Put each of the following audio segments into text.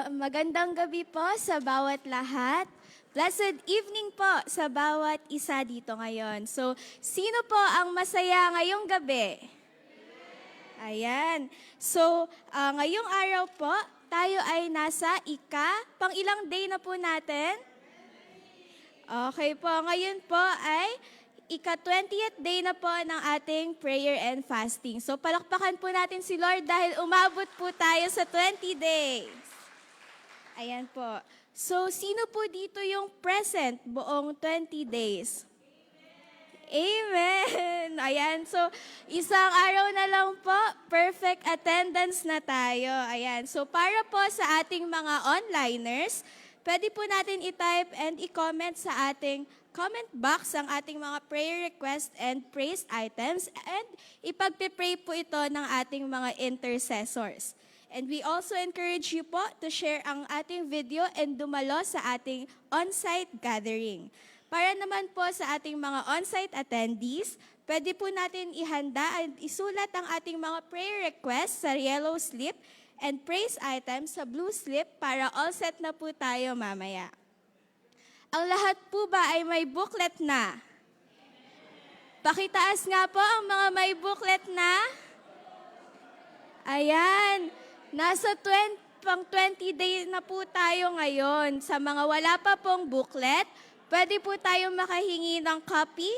Magandang gabi po sa bawat lahat. Blessed evening po sa bawat isa dito ngayon. So, sino po ang masaya ngayong gabi? Ayan. So, ngayong araw po, tayo ay nasa pang-ilang day na po natin? Okay po, ngayon po ay ika-20th day na po ng ating prayer and fasting. So palakpakan po natin si Lord dahil umabot po tayo sa 20 days. Ayan po. So sino po dito yung present buong 20 days? Amen! Ayan, so isang araw na lang po, perfect attendance na tayo. Ayan, so para po sa ating mga onliners, pwede po natin i-type and i-comment sa ating comment box ang ating mga prayer request and praise items and ipagpipray po ito ng ating mga intercessors. And we also encourage you po to share ang ating video and dumalo sa ating on-site gathering. Para naman po sa ating mga on-site attendees, pwede po natin ihanda at isulat ang ating mga prayer requests sa yellow slip and praise items sa blue slip para all set na po tayo mamaya. Ang lahat po ba ay may booklet na? Pakitaas nga po ang mga may booklet na. Ayan, nasa 20 days na po tayo ngayon. Sa mga wala pa pong booklet, pwede po tayo makahingi ng copy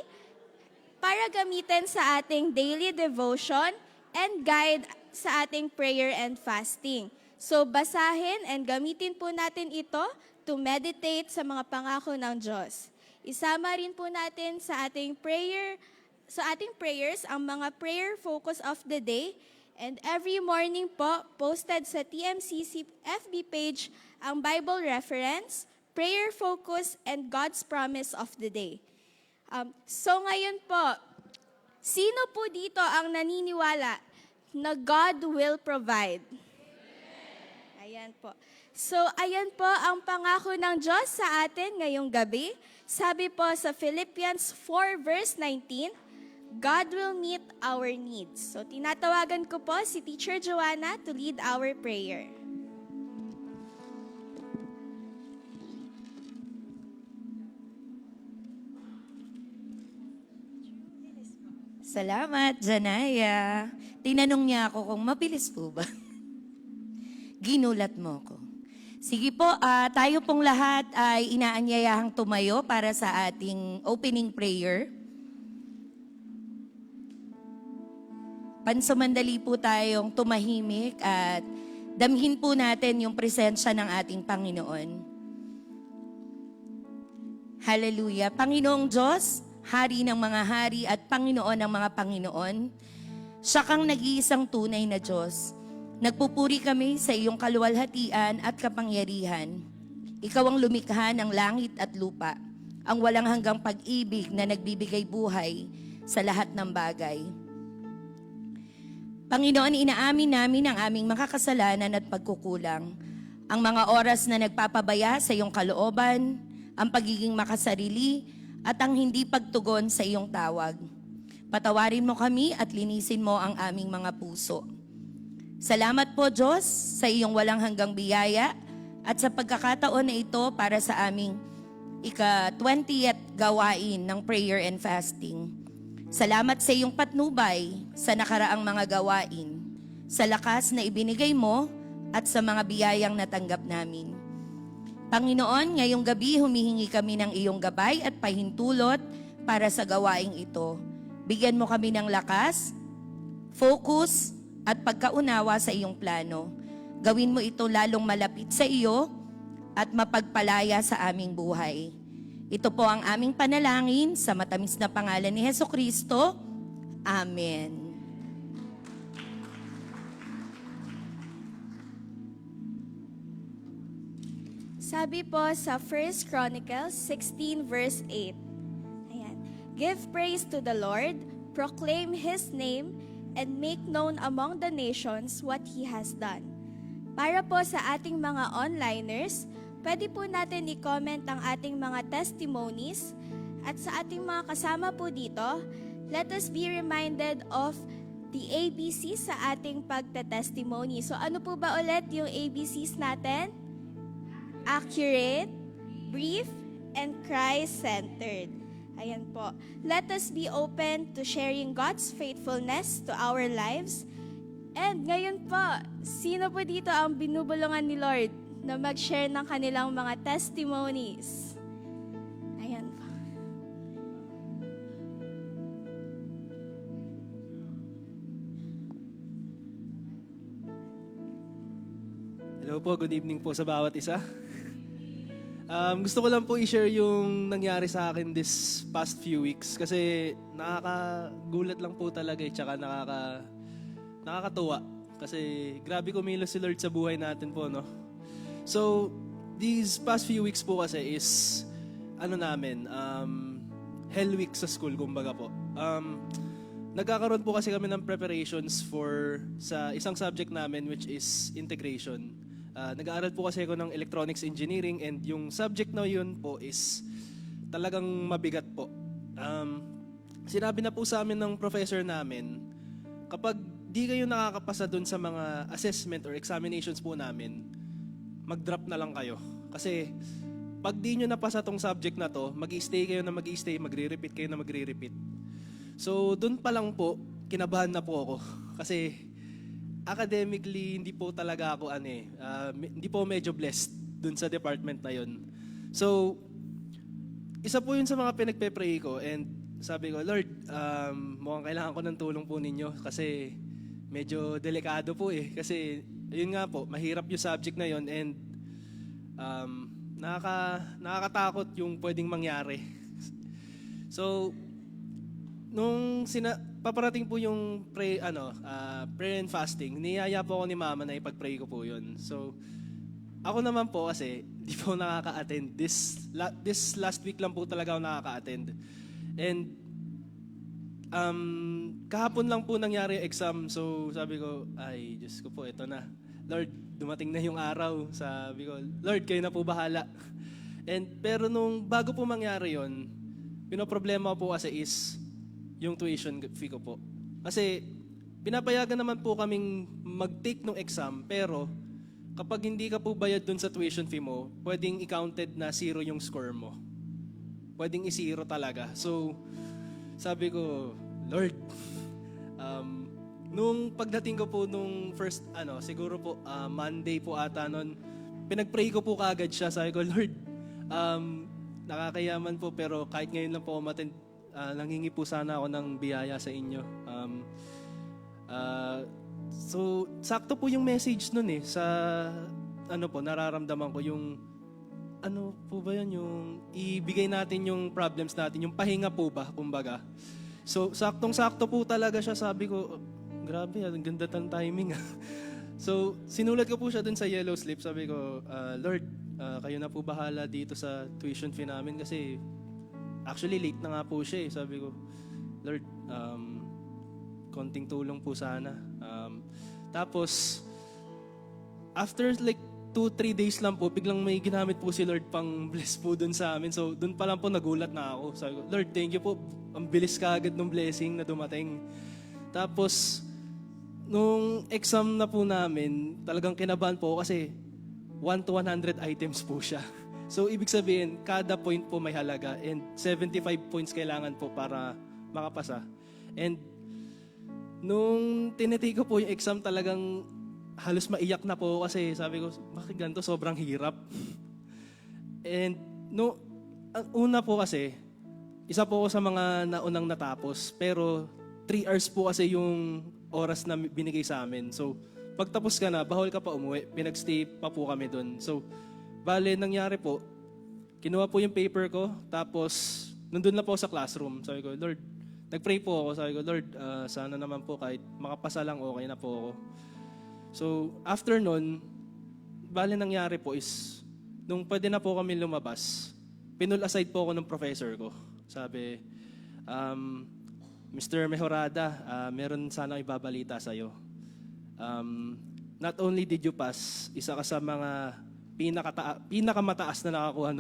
para gamitin sa ating daily devotion and guide sa ating prayer and fasting. So basahin and gamitin po natin ito to meditate sa mga pangako ng Diyos. Isama rin po natin sa ating prayers ang mga prayer focus of the day, and every morning po posted sa TMCC FB page ang Bible reference, prayer focus, and God's promise of the day. So ngayon po, sino po dito ang naniniwala na God will provide? Ayan po. So, ayan po ang pangako ng Diyos sa atin ngayong gabi. Sabi po sa Philippians 4 verse 19, God will meet our needs. So, tinatawagan ko po si Teacher Joanna to lead our prayer. Salamat, Janaya. Tinanong niya ako kung mabilis po ba. Ginulat mo ko. Sige po, tayo pong lahat ay inaanyayahang tumayo para sa ating opening prayer. Pansamandali po tayong tumahimik at damhin po natin yung presensya ng ating Panginoon. Hallelujah. Panginoong Diyos, Hari ng mga hari at Panginoon ng mga Panginoon, siya kang nag-iisang tunay na Diyos. Nagpupuri kami sa iyong kaluwalhatian at kapangyarihan. Ikaw ang lumikha ng langit at lupa, ang walang hanggang pag-ibig na nagbibigay buhay sa lahat ng bagay. Panginoon, inaamin namin ang aming makakasalanan at pagkukulang, ang mga oras na nagpapabaya sa iyong kalooban, ang pagiging makasarili, at ang hindi pagtugon sa iyong tawag. Patawarin mo kami at linisin mo ang aming mga puso. Salamat po, Diyos, sa iyong walang hanggang biyaya at sa pagkakataon na ito para sa aming ika-20th gawain ng prayer and fasting. Salamat sa iyong patnubay sa nakaraang mga gawain, sa lakas na ibinigay mo at sa mga biyayang natanggap namin. Panginoon, ngayong gabi humihingi kami ng iyong gabay at pahintulot para sa gawaing ito. Bigyan mo kami ng lakas, focus, at pagkaunawa sa iyong plano. Gawin mo ito lalong malapit sa iyo at mapagpalaya sa aming buhay. Ito po ang aming panalangin sa matamis na pangalan ni Hesukristo. Amen. Sabi po sa 1 Chronicles 16 verse 8. Ayan. Give praise to the Lord, proclaim His name, and make known among the nations what He has done. Para po sa ating mga onliners, pwede po natin i-comment ang ating mga testimonies at sa ating mga kasama po dito, let us be reminded of the ABC sa ating pagte-testimony. So ano po ba ulit yung ABCs natin? accurate, brief, and Christ-centered. Ayan po. Let us be open to sharing God's faithfulness to our lives. And ngayon po, sino po dito ang binubulungan ni Lord na mag-share ng kanilang mga testimonies? Ayan po. Hello po, good evening po sa bawat isa. Gusto ko lang po i-share yung nangyari sa akin this past few weeks kasi nakakagulat lang po talaga tsaka nakakatuwa kasi grabe kumilos si Lord sa buhay natin po, no? So, these past few weeks po kasi is hell week sa school, kumbaga po. Nagkakaroon po kasi kami ng preparations sa isang subject namin which is integration. Nag-aaral po kasi ako ng electronics engineering and yung subject na yun po is talagang mabigat po. Sinabi na po sa amin ng professor namin, kapag di kayo nakakapasa dun sa mga assessment or examinations po namin, mag-drop na lang kayo. Kasi pag di nyo napasa tong subject na to, mag-i-stay kayo na mag-i-stay, magre-repeat kayo na magre-repeat. So dun pa lang po, kinabahan na po ako. Kasi academically, hindi po talaga ako hindi po medyo blessed dun sa department na yun. So, isa po yun sa mga pinagpe-pray ko and sabi ko, Lord, mukhang kailangan ko ng tulong po ninyo kasi medyo delikado po Kasi, yun nga po, mahirap yung subject na yun and nakakatakot yung pwedeng mangyari. So, nung paparating po yung prayer and fasting, niyaya po ako ni Mama na ipag-pray ko po yun. So, ako naman po kasi, di po nakaka-attend. This last week lang po talaga ako nakaka-attend. And, kahapon lang po nangyari yung exam. So, sabi ko, ay, Diyos ko po, ito na. Lord, dumating na yung araw. Sabi ko, Lord, kayo na po bahala. Pero nung bago po mangyari yun, pinoproblema po kasi is, yung tuition fee ko po. Kasi pinapayagan naman po kaming mag-take ng exam, pero kapag hindi ka po bayad dun sa tuition fee mo, pwedeng i-counted na 0 yung score mo. Pwedeng i-0 talaga. So, sabi ko, Lord, nung pagdating ko po nung first, siguro po Monday po ata nun, pinag-pray ko po kaagad siya. Sabi ko, Lord, nakakayaman po pero kahit ngayon lang po umattend, nangingi po sana ako ng biyaya sa inyo. So, sakto po yung message nun sa, nararamdaman ko yung, po ba yun, yung ibigay natin yung problems natin, yung pahinga po ba, kumbaga. So, saktong-sakto po talaga siya, sabi ko, grabe, ang ganda ng timing. So, sinulat ko po siya dun sa yellow slip, sabi ko, Lord, kayo na po bahala dito sa tuition fee namin kasi, actually, late na nga po siya Sabi ko, Lord, konting tulong po sana. Tapos, after like 2-3 days lang po, biglang may ginamit po si Lord pang bless po dun sa amin. So, dun pa lang po nagulat na ako. Sabi ko, Lord, thank you po. Ang bilis kaagad ng blessing na dumating. Tapos, nung exam na po namin, talagang kinabahan po kasi 1 to 100 items po siya. So, ibig sabihin, kada point po may halaga and 75 points kailangan po para makapasa. And nung tinitake ko po yung exam, talagang halos maiyak na po kasi sabi ko, bakit ganito? Sobrang hirap. And una po kasi, isa po ako sa mga naunang natapos, pero 3 hours po kasi yung oras na binigay sa amin. So, pagtapos ka na, bahol ka pa umuwi, pinagstay pa po kami dun. So, bale, nangyari po, kinuha po yung paper ko, tapos nandun na po sa classroom. Sabi ko, Lord, nag-pray po ako. Sabi ko, Lord, sana naman po kahit makapasa lang, okay na po ako. So, after nun, bale nangyari po is, nung pwede na po kami lumabas, pinull aside po ako ng professor ko. Sabi, Mr. Mejorada, meron sana ibabalita sa'yo. Not only did you pass, isa ka sa mga pinakamataas na nakakuha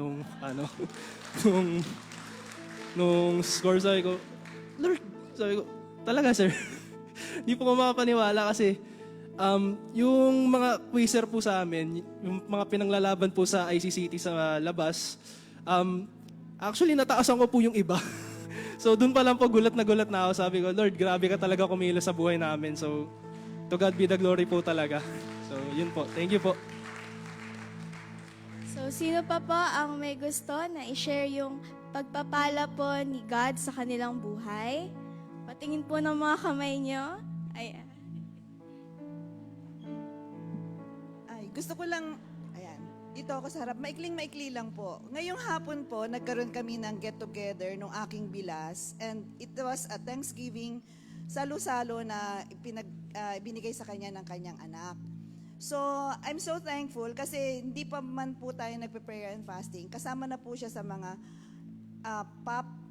nung score. Sabi ko, Lord, talaga sir, di po ko makapaniwala kasi Yung mga quizzer po sa amin, yung mga pinanglalaban po sa ICCT sa labas, actually nataasan ko po yung iba. So dun pa lang po gulat na ako. Sabi ko, Lord, grabe ka talaga kumilos sa buhay namin. So to God be the glory po talaga. So yun po. Thank you po. So, sino pa po ang may gusto na i-share yung pagpapala po ni God sa kanilang buhay? Patingin po ng mga kamay nyo. Ayan. Ay, gusto ko lang, ayan, dito ako sa harap, maikling-maikli lang po. Ngayong hapon po, nagkaroon kami ng get-together nung aking bilas, and it was a Thanksgiving salo-salo na binigay sa kanya ng kanyang anak. So, I'm so thankful kasi hindi pa man po tayo nagpe-prayer and fasting. Kasama na po siya sa mga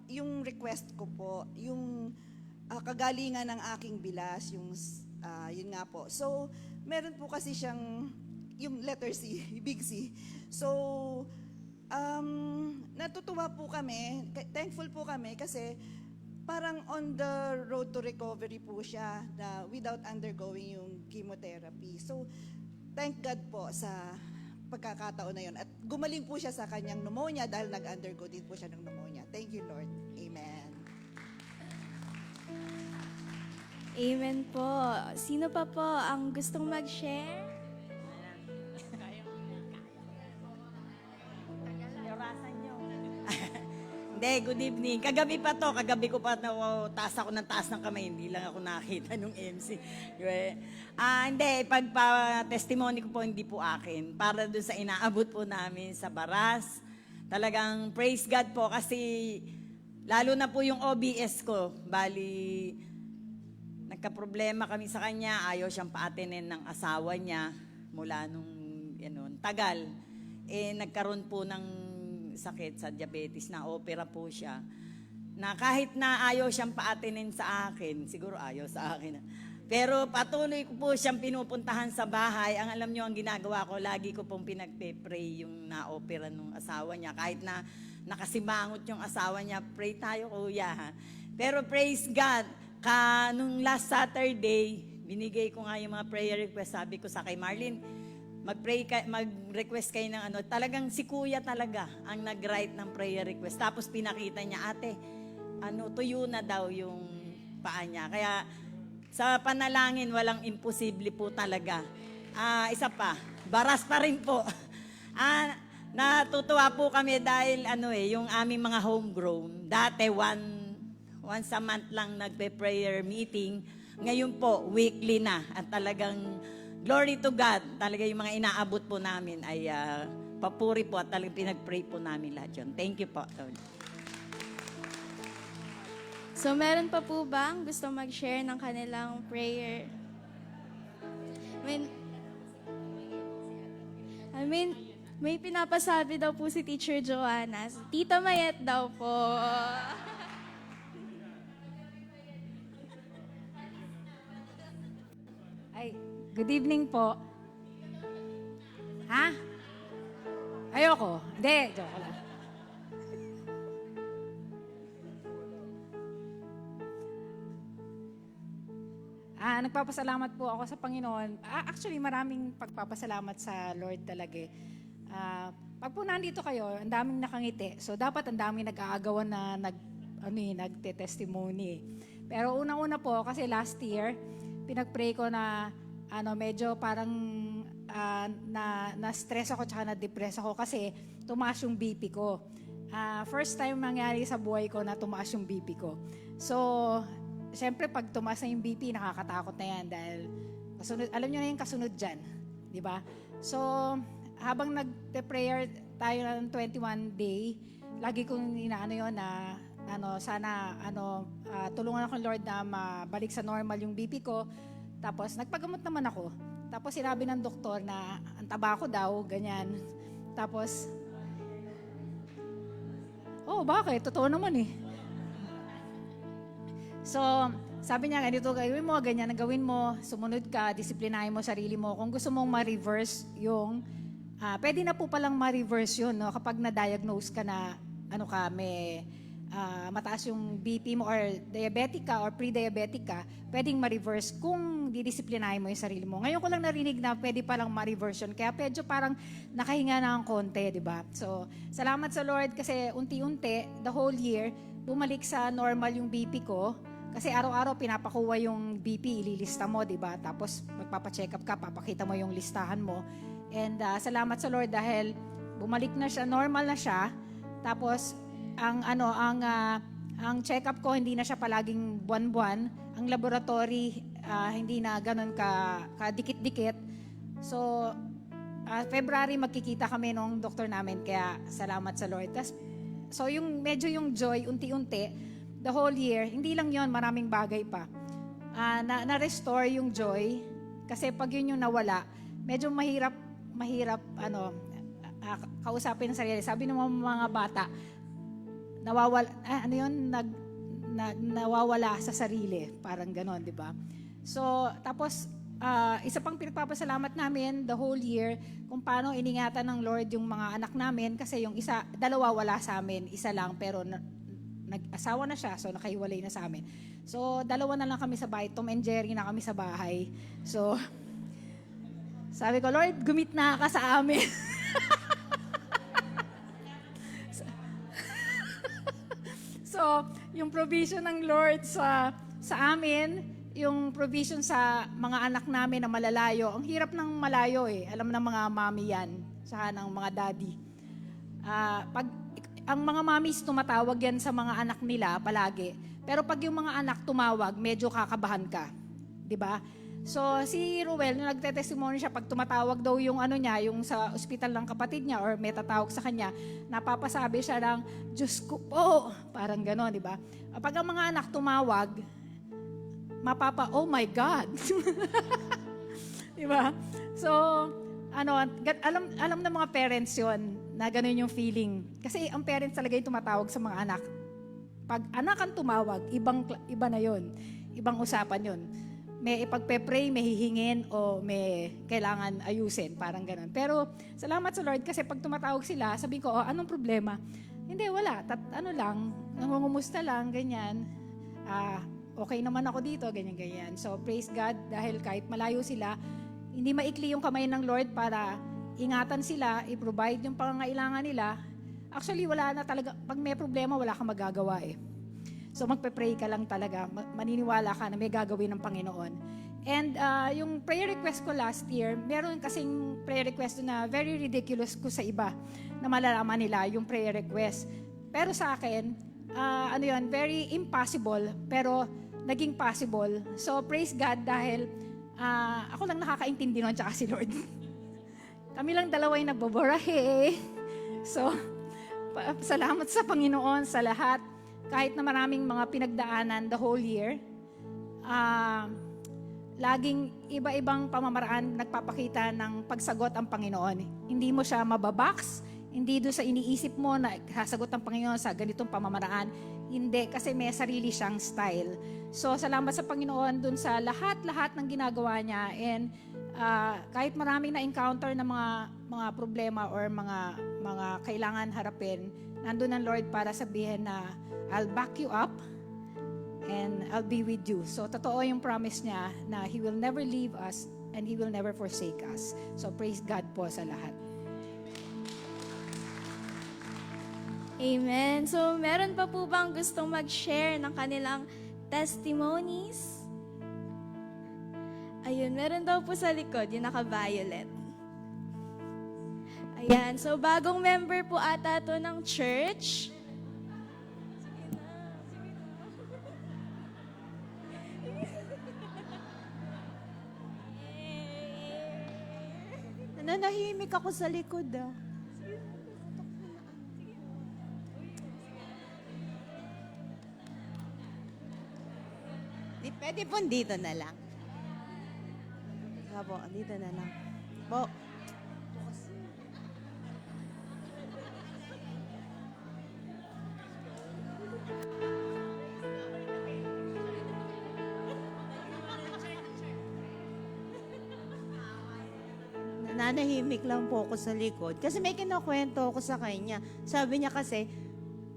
yung request ko po, yung kagalingan ng aking bilas, yun nga po. So, meron po kasi siyang, yung letter C, big C. So, natutuwa po kami, thankful po kami kasi parang on the road to recovery po siya na without undergoing yung chemotherapy. So, thank God po sa pagkakataon na yun. At gumaling po siya sa kanyang pneumonia dahil nag-undergo din po siya ng pneumonia. Thank you, Lord. Amen. Amen po. Sino pa po ang gustong mag-share? Hindi, good evening. Kagabi ko pa taas ako ng kamay, hindi lang ako nakita nung MC. Hindi, pagpa-testimony ko po, hindi po akin. Para doon sa inaabot po namin sa Baras. Talagang praise God po kasi lalo na po yung OBS ko. Bali, nagka-problema kami sa kanya, ayaw siyang paatinin ng asawa niya mula nung tagal. Nagkaroon po ng sakit sa diabetes na opera po siya. Na kahit na ayaw siyang paatinin sa akin, siguro ayaw sa akin. Pero patuloy ko po siyang pinupuntahan sa bahay. Ang alam niyo ang ginagawa ko, lagi ko pong pinagpe-pray yung na-opera ng asawa niya. Kahit na nakasimangot yung asawa niya, pray tayo kuya ha. Pero praise God, nung last Saturday, binigay ko nga yung mga prayer request. Sabi ko sa kay Marlene, mag-request kayo ng talagang si kuya talaga ang nag-write ng prayer request. Tapos pinakita niya, ate, tuyo na daw yung paa niya. Kaya sa panalangin, walang imposible po talaga. Isa pa, Baras pa rin po. Natutuwa po kami dahil yung aming mga homegrown, dati once a month lang nagpe-prayer meeting. Ngayon po, weekly na. At talagang glory to God. Talaga yung mga inaabot po namin ay papuri po at talagang pinag-pray po namin lahat yun. Thank you po. So, meron pa po bang gusto mag-share ng kanilang prayer? May pinapasabi daw po si Teacher Joanna. Tita Mayet daw po. Ay, good evening po. Ha? Ayoko. Hindi, joke lang. Nagpapasalamat po ako sa Panginoon. Actually, maraming pagpapasalamat sa Lord talaga. Pag po nandito kayo, ang daming nakangiti. So, dapat ang daming nag-aagawan na nagte-testimony. Pero unang-una po, kasi last year, pinag-pray ko na medyo parang na-stress ako tsaka na-depress ako kasi tumaas yung BP ko. First time nangyari sa buhay ko na tumaas yung BP ko. So, siyempre pag tumaas na yung BP, nakakatakot na yan dahil kasunod, alam nyo na yung kasunod dyan. Di ba? So, habang nag-prayer tayo ng 21 day, lagi kong inaano yun na sana tulungan ako ng Lord na mabalik sa normal yung BP ko. Tapos nagpagamot naman ako. Tapos sinabi ng doktor na ang taba ko daw, ganyan. Tapos, bakit? Totoo naman eh. So, sabi niya, ganito gawin mo, ganyan ang gawin mo, sumunod ka, disiplinahin mo sarili mo. Kung gusto mong ma-reverse yung, pwede na po palang ma-reverse yun, no? Kapag na-diagnose ka na, may mataas yung BP mo or diabetic ka or pre-diabetic ka, pwedeng ma-reverse kung didisiplinahin mo yung sarili mo. Ngayon ko lang narinig na pwede palang ma-reverse yun. Kaya medyo parang nakahinga na ang konti, di ba? So, salamat sa Lord kasi unti-unti, the whole year, bumalik sa normal yung BP ko. Kasi araw-araw pinapakuha yung BP, ililista mo, di ba? Tapos magpapacheck up ka, papakita mo yung listahan mo. And salamat sa Lord dahil bumalik na siya, normal na siya. Tapos ang check-up ko hindi na siya palaging buwan-buwan. Ang laboratory hindi na ganun kadikit-dikit. So February magkikita kami nung doktor namin kaya salamat sa Lord. So yung medyo yung joy unti-unti the whole year, hindi lang 'yon, maraming bagay pa. Na-restore yung joy kasi pag yun yung nawala, medyo mahirap kausapin ng sarili. Sabi ng mga bata, nawawala sa sarili. Parang ganon, di ba? So, tapos, isa pang pinagpapasalamat namin the whole year kung paano iningatan ng Lord yung mga anak namin kasi yung dalawa wala sa amin, isa lang pero nag-asawa na siya, so nakahiwalay na sa amin. So, dalawa na lang kami sa bahay, Tom and Jerry na kami sa bahay. So, sabi ko, Lord, gumit na ka sa amin. So, yung provision ng Lord sa amin, yung provision sa mga anak namin na malalayo. Ang hirap ng malayo eh. Alam ng mga mami yan, saka ng mga daddy. Pag ang mga mamis tumatawag yan sa mga anak nila palagi. Pero pag yung mga anak tumawag, medyo kakabahan ka. 'Di ba? So, si Ruel, nung nagte-testimony siya, pag tumatawag daw yung yung sa ospital ng kapatid niya or may tatawag sa kanya, napapasabi siya lang, Diyos ko po, parang gano'n, di ba? Pag ang mga anak tumawag, oh my God. Di ba? So, alam ng mga parents yon na gano'n yung feeling. Kasi ang parents talaga yung tumatawag sa mga anak. Pag anak ang tumawag, iba na yon, ibang usapan yon. May ipagpe-pray, may hihingin, o may kailangan ayusin, parang ganun. Pero salamat sa Lord kasi pag tumatawag sila, sabi ko, anong problema? Hindi, wala. Nangungumusta lang, ganyan. Okay naman ako dito, ganyan-ganyan. So praise God dahil kahit malayo sila, hindi maikli yung kamay ng Lord para ingatan sila, i-provide yung pangangailangan nila. Actually, wala na talaga. Pag may problema, wala kang magagawa eh. So magpe-pray ka lang talaga, maniniwala ka na may gagawin ng Panginoon. And yung prayer request ko last year, meron kasing prayer request na very ridiculous ko sa iba na malalaman nila yung prayer request. Pero sa akin, very impossible, pero naging possible. So praise God dahil ako lang nakakaintindi nun, tsaka si Lord. Kami lang dalawa yung nagboborahe. So, salamat sa Panginoon sa lahat. Kahit na maraming mga pinagdaanan the whole year, laging iba-ibang pamamaraan nagpapakita ng pagsagot ang Panginoon. Hindi mo siya mababox, hindi doon sa iniisip mo na sasagot ang Panginoon sa ganitong pamamaraan. Hindi, kasi may sarili siyang style. So, salamat sa Panginoon doon sa lahat-lahat ng ginagawa niya. And kahit maraming na-encounter na mga problema or mga kailangan harapin, nandun ang Lord para sabihin na, I'll back you up and I'll be with you. So, totoo yung promise niya na He will never leave us and He will never forsake us. So, praise God po sa lahat. Amen. So, meron pa po bang gustong mag-share ng kanilang testimonies? Ayun, meron daw po sa likod, yung naka-violet. Ayan, so bagong member po ata to ng church. Nanahimik ako sa likod ah. Pwede po dito na lang. Po, dito na lang. Po. Nanahimik lang po ako sa likod. Kasi may kinakwento ako sa kanya. Sabi niya kasi,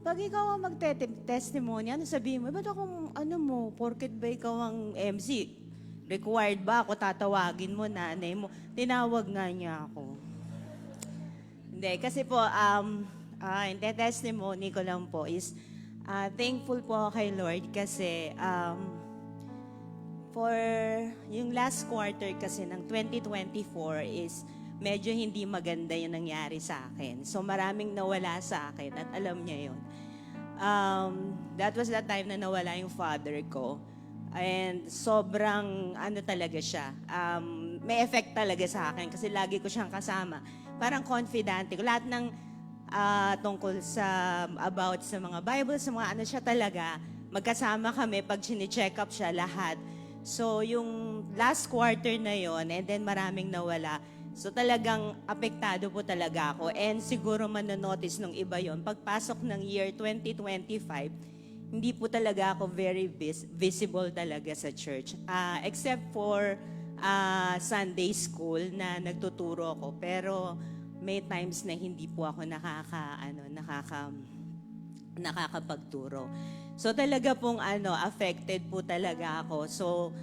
pag ikaw ang magte-testimony, ano sabihin mo? Ba't ako, ano mo, porket ba ikaw ang MC? Required ba ako tatawagin mo, nanay mo? Tinawag nga niya ako. Hindi, kasi po, yung testimony ko lang po is, thankful po ako kay Lord kasi, for yung last quarter kasi ng 2024 is medyo hindi maganda yung nangyari sa akin. So maraming nawala sa akin at alam niya yun. That was the time na nawala yung father ko. And sobrang ano talaga siya. May effect talaga sa akin kasi lagi ko siyang kasama. Parang confidante ko. Lahat ng tungkol sa about sa mga Bible, sa mga ano siya talaga, magkasama kami pag chine-check up siya lahat. So yung last quarter na yon and then maraming nawala. So talagang apektado po talaga ako. And siguro manonotice nung iba yon pagpasok ng year 2025, hindi po talaga ako very visible talaga sa church. Except for Sunday school na nagtuturo ako. Pero may times na hindi po ako nakakapagturo. So talaga pong affected po talaga ako. So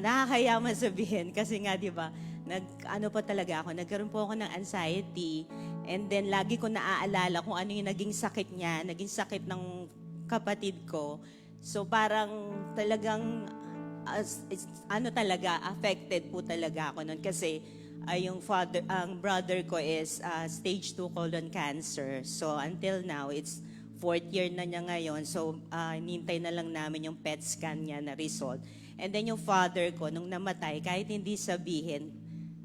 nakakaya masabihin kasi nga 'di ba, nagkaroon po ako ng anxiety and then lagi ko naaalala kung ano yung naging sakit niya, naging sakit ng kapatid ko. So parang talagang affected po talaga ako noon kasi ang brother ko is stage 2 colon cancer. So until now, it's 4th year na niya ngayon. So hinintay na lang namin yung PET scan niya na result. And then yung father ko, nung namatay, kahit hindi sabihin,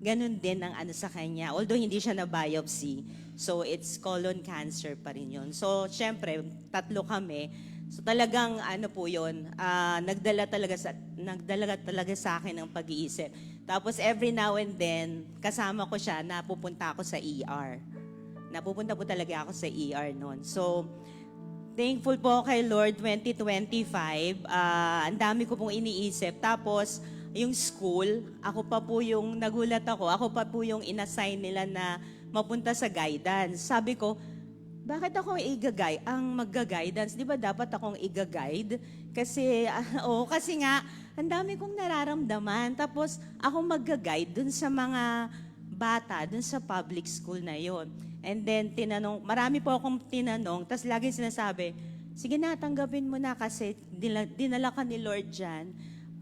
ganun din ang sa kanya. Although hindi siya na biopsy. So it's colon cancer pa rin yun. So syempre, 3 kami. So talagang po yun, nagdala talaga sa akin ng pag-iisip. Tapos every now and then, kasama ko siya, napupunta ako sa ER. Napupunta po talaga ako sa ER noon. So, thankful po kay Lord 2025. Ang dami ko pong iniisip. Tapos, yung school, nagulat ako pa po yung inassign nila na mapunta sa guidance. Sabi ko, bakit ako magga-guidance? Di ba dapat akong iga-guide? Kasi, kasi nga, ang dami kong nararamdaman. Tapos, ako magga-guide dun sa mga bata, dun sa public school na yon. And then, marami po akong tinanong, tapos lagi sinasabi, sige na, tanggapin mo na kasi dinala ka ni Lord dyan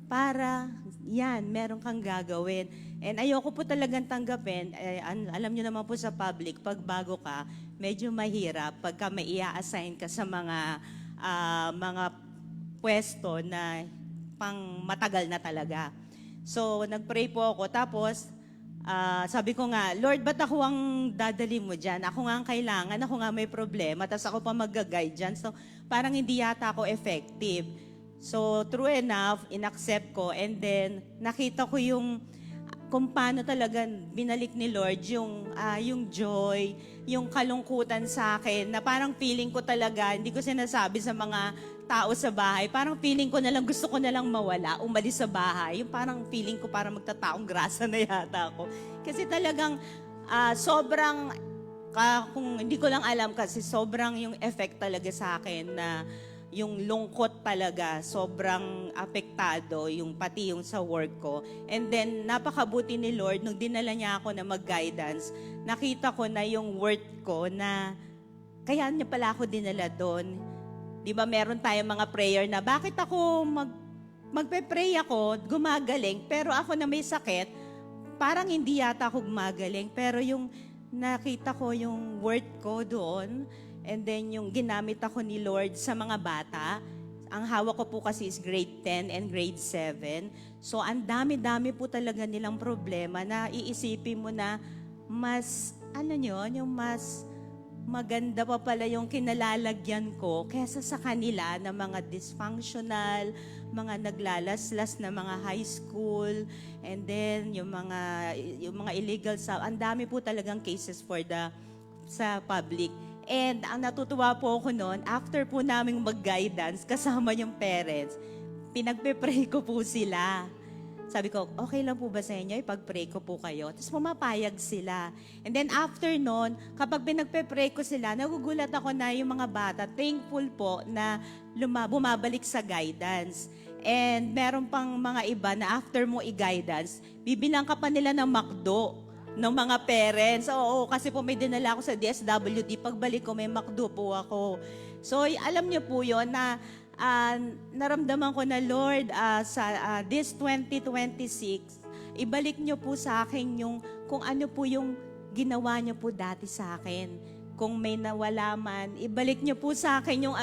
para, meron kang gagawin. And ayoko po talagang tanggapin. Alam nyo naman po sa public, pag bago ka, medyo mahirap pagka may i-assign ka sa mga pwesto na pang matagal na talaga. So, nag-pray po ako. Tapos, sabi ko nga, Lord, ba't ako ang dadali mo dyan? Ako nga ang kailangan, ako nga may problema, tapos ako pa mag-guide dyan. So, parang hindi yata ako effective. So, true enough, inaccept ko. And then, nakita ko kung paano talaga binalik ni Lord yung joy, yung kalungkutan sa akin, na parang feeling ko talaga, hindi ko sinasabi sa mga tao sa bahay, parang feeling ko na lang, gusto ko na lang mawala, umalis sa bahay. Yung parang feeling ko parang magtataong grasa na yata ako. Kasi talagang sobrang, kung hindi ko lang alam kasi sobrang yung effect talaga sa akin na yung lungkot talaga, sobrang apektado, pati yung sa work ko. And then, napakabuti ni Lord, nung dinala niya ako na mag-guidance, nakita ko na yung worth ko na, kaya niya pala ako dinala doon. Di ba, meron tayong mga prayer na, bakit ako magpe-pray ako, gumagaling, pero ako na may sakit, parang hindi yata ako gumagaling. Pero yung nakita ko yung worth ko doon, and then yung ginamit ako ni Lord sa mga bata, ang hawak ko po kasi is grade 10 and grade 7. So ang dami-dami po talaga nilang problema na iisipin mo na mas, yung mas maganda pa pala yung kinalalagyan ko kesa sa kanila na mga dysfunctional, mga naglalaslas na mga high school, and then yung mga illegal ang dami po talagang cases sa public. And ang natutuwa po ako noon, after po naming mag-guidance kasama yung parents, pinagpe-pray ko po sila. Sabi ko, okay lang po ba sa inyo? Ipag-pray ko po kayo. Tapos pumapayag sila. And then after nun, kapag pinagpe-pray ko sila, nagugulat ako na yung mga bata, thankful po na bumabalik sa guidance. And meron pang mga iba na after mo i-guidance, bibilang ka pa nila ng McDo ng mga parents. Oo, kasi po may dinala ako sa DSWD. Pagbalik ko, may McDo po ako. So, alam niyo po yun na naramdaman ko na, Lord, sa this 2026, ibalik niyo po sa akin yung kung ano po yung ginawa niyo po dati sa akin. Kung may nawala man, ibalik niyo po sa akin yung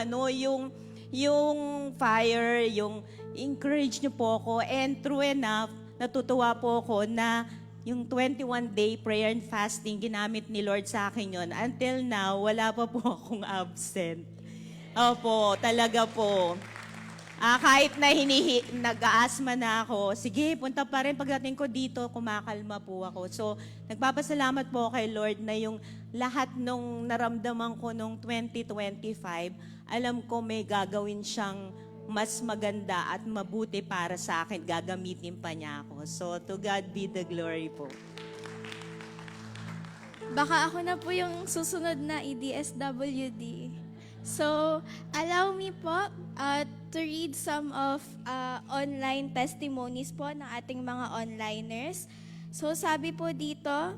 yung fire, yung encourage niyo po ako. And true enough, natutuwa po ako na yung 21-day prayer and fasting, ginamit ni Lord sa akin yun. Until now, wala pa po akong absent. Opo, talaga po. Kahit na nag-aasma na ako, sige, punta pa rin. Pagdating ko dito, kumakalma po ako. So, nagpapasalamat po kay Lord na yung lahat nung naramdaman ko nung 2025, alam ko may gagawin siyang mas maganda at mabuti para sa akin. Gagamitin pa niya ako. So, to God be the glory po. Baka ako na po yung susunod na EDSWD. So, allow me po to read some of online testimonies po ng ating mga onliners. So, sabi po dito,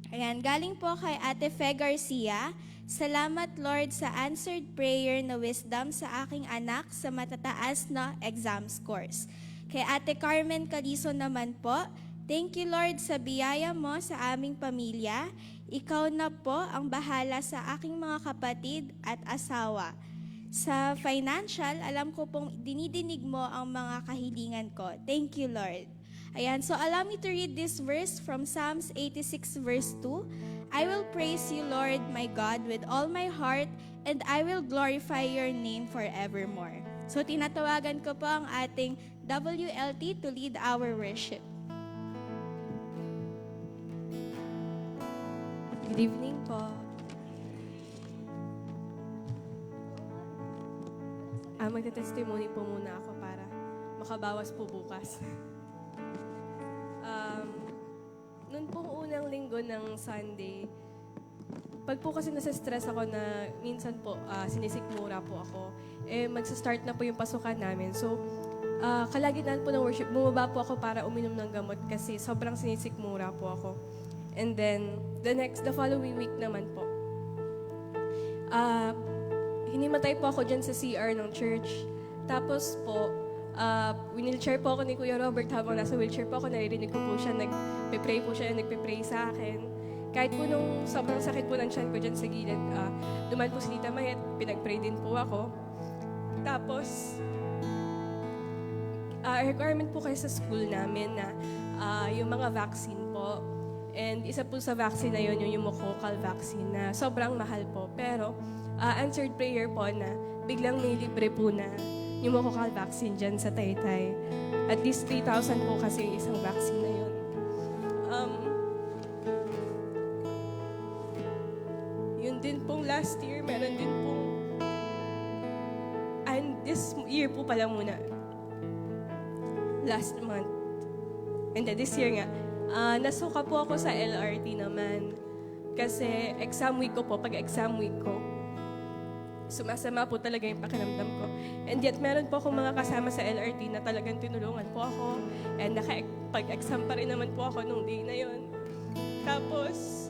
ayan, galing po kay Ate Fe Garcia, salamat Lord sa answered prayer na wisdom sa aking anak sa matataas na exam scores. Kay Ate Carmen Calizo naman po, thank you Lord sa biyaya mo sa aming pamilya. Ikaw na po ang bahala sa aking mga kapatid at asawa. Sa financial, alam ko pong dinidinig mo ang mga kahilingan ko. Thank you, Lord. Ayan, so allow me to read this verse from Psalms 86 verse 2. I will praise you, Lord, my God, with all my heart, and I will glorify your name forevermore. So tinatawagan ko po ang ating WLT to lead our worship. Good evening po. Magte-testimony po muna ako para makabawas po bukas. Noon pong unang linggo ng Sunday, pag po kasi nasa-stress ako na minsan po sinisikmura po ako, magsa-start na po yung pasukan namin. So, kalagitnaan po ng worship, bumaba po ako para uminom ng gamot kasi sobrang sinisikmura po ako. And then, the following week naman po, hinimatay po ako dyan sa CR ng church. Tapos po, winilchair po ako ni Kuya Robert habang nasa wheelchair po ako, naririnig ko po siya, nagpe-pray po siya, nagpe-pray sa akin. Kahit po nung sobrang sakit po ng tiyan ko dyan sa gilid, duman po si Tita Mayet, pinag-pray din po ako. Tapos, requirement po kayo sa school namin na yung mga vaccine po. And isa po sa vaccine na yun, yung pneumococcal vaccine na sobrang mahal po. Pero answered prayer po na biglang may libre po na pneumococcal vaccine dyan sa Taytay. At least 3,000 po kasi yung isang vaccine na yun. Yun din pong last year, meron din pong... And this year po pala muna. Last month. And then this year nga, nasuka po ako sa LRT naman. Kasi exam week ko po, pag exam week ko, sumasama po talaga yung pakiramdam ko. And yet, meron po akong mga kasama sa LRT na talagang tinulungan po ako. And pag-exam pa rin naman po ako nung day na yon. Tapos,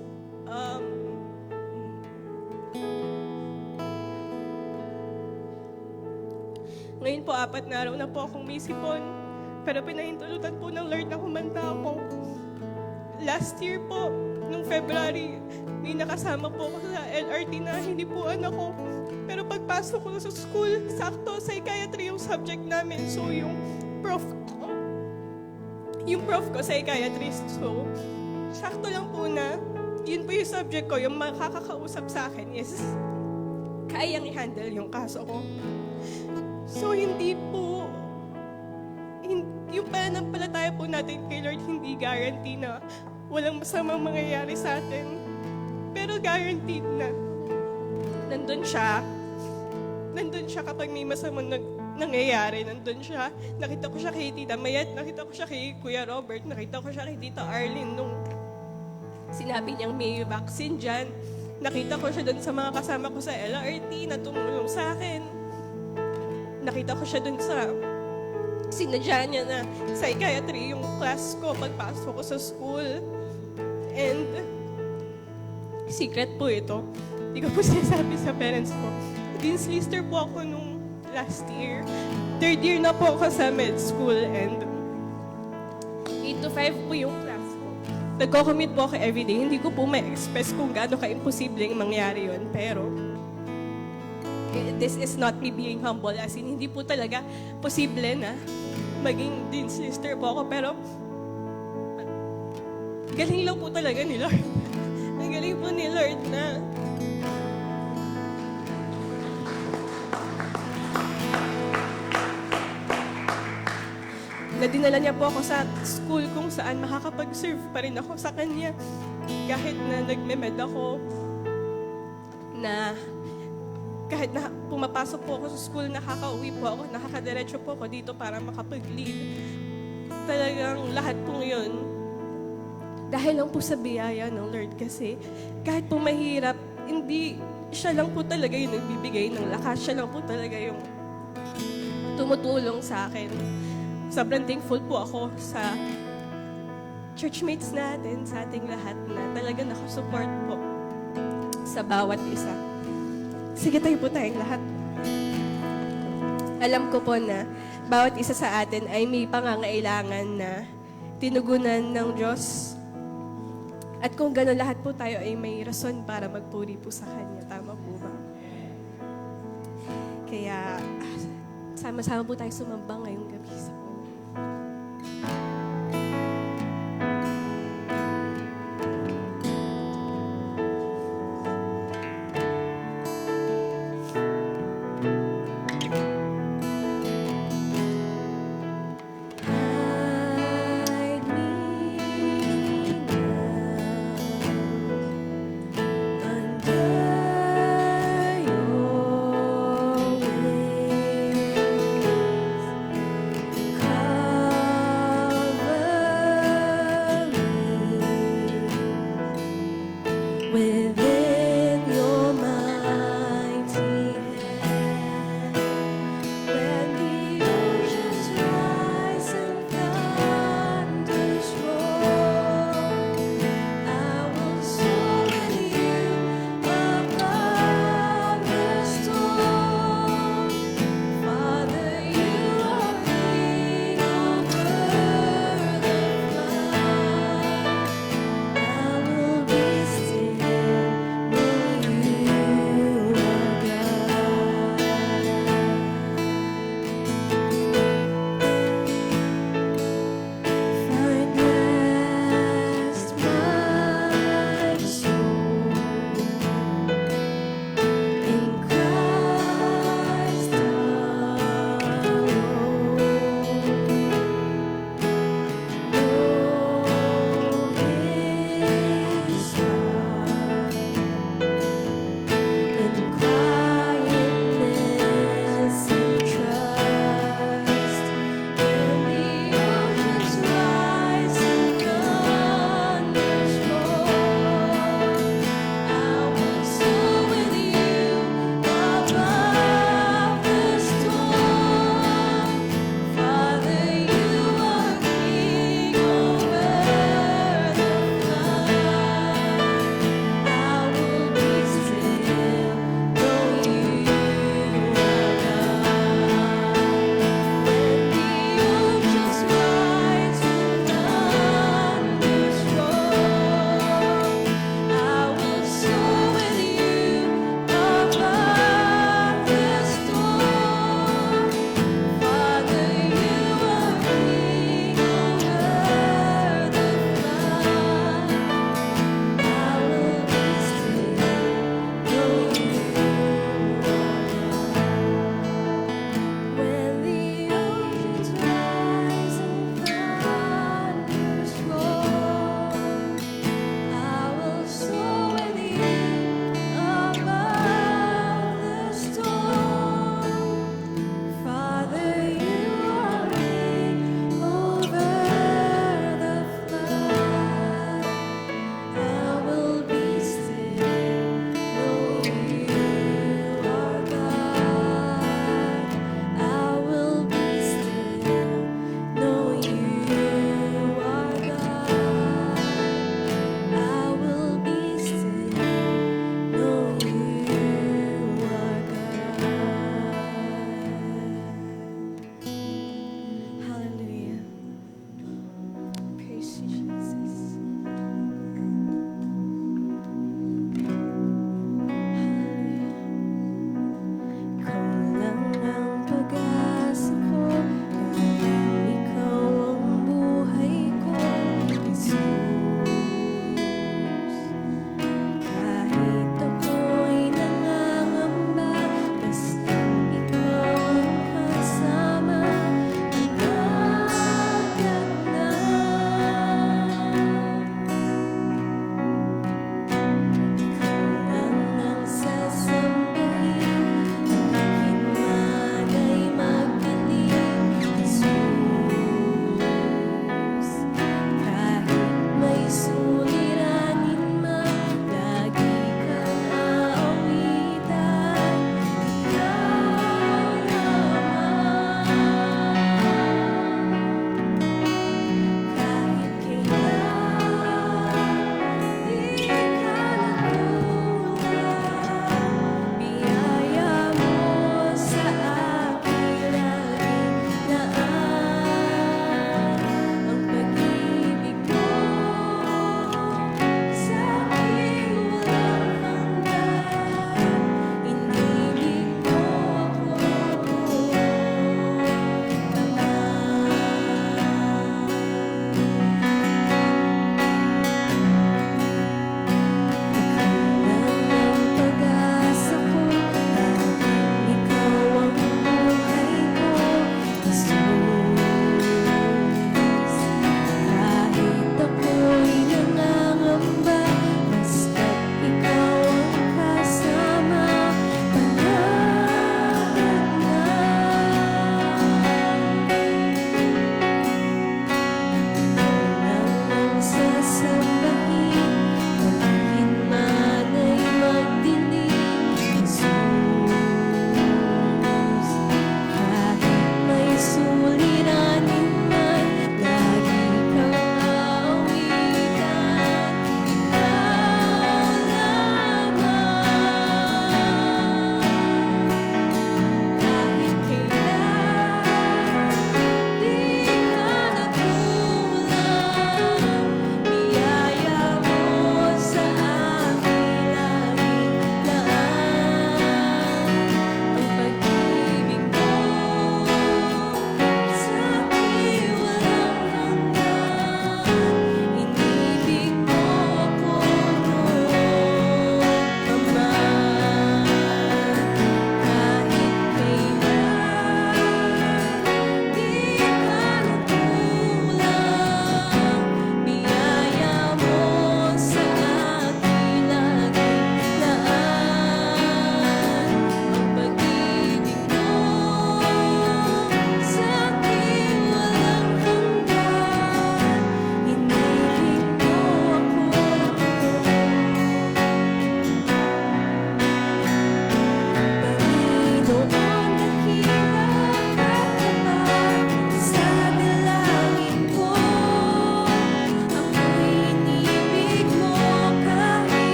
ngayon po, 4 na araw na po akong may sipon. Pero pinahintulutan po ng Lord na kumanta ako. Last year po, nung February, may nakasama po ako sa LRT na hindi po anak ko. Pero pagpasok ko sa school, sakto, psychiatry yung subject namin. So, yung prof ko, psychiatrist. So, sakto lang po na, yun po yung subject ko, yung makakakausap sa akin is, kayang i-handle yung kaso ko. So, hindi po, yung pananampalataya po natin kay Lord, hindi guarantee na walang masamang mangyayari sa atin. Pero guaranteed na nandun siya kapag may masamang nangyayari. Nandun siya. Nakita ko siya kay Tita Mayet, nakita ko siya kay Kuya Robert, nakita ko siya kay Tita Arlene nung sinabi niyang may vaccine dyan. Nakita ko siya dun sa mga kasama ko sa LRT na tumulong sa akin. Nakita ko siya dun sa sinadya niya na psychiatry yung class ko pagpasok ko sa school. And secret po ito. Hindi ko po sinasabi sa parents ko. Dean's lister po ako nung last year. Third year na po ako sa med school and 8 to 5 po yung class ko. Nagko-commute po ako everyday. Hindi ko po ma-express kung gaano ka-imposibleng mangyari yun. Pero this is not me being humble. As in, hindi po talaga posible na maging Dean's lister po ako. Pero galing lang po talaga ni Lord. Ang galing po ni Lord na dinala niya po ako sa school kung saan makakapag-serve pa rin ako sa Kanya. Kahit na nagme-med ako, na kahit na pumapasok po ako sa school, nakaka-uwi po ako, nakakadiretso po ako dito para makapag-lead. Talagang lahat pong yun, dahil lang po sa biyaya ng Lord kasi kahit po mahirap, hindi siya lang po talaga yung nagbibigay ng lakas. Siya lang po talaga yung tumutulong sa akin. Sobrang thankful po ako sa churchmates natin, sa ating lahat na talaga nakasupport po sa bawat isa. Sige, tayo po tayong lahat. Alam ko po na bawat isa sa atin ay may pangangailangan na tinugunan ng Diyos. At kung gano'n lahat po tayo ay may rason para magpuri po sa Kanya. Tama po ba? Kaya sama-sama po tayo sumambang ngayong gabi sa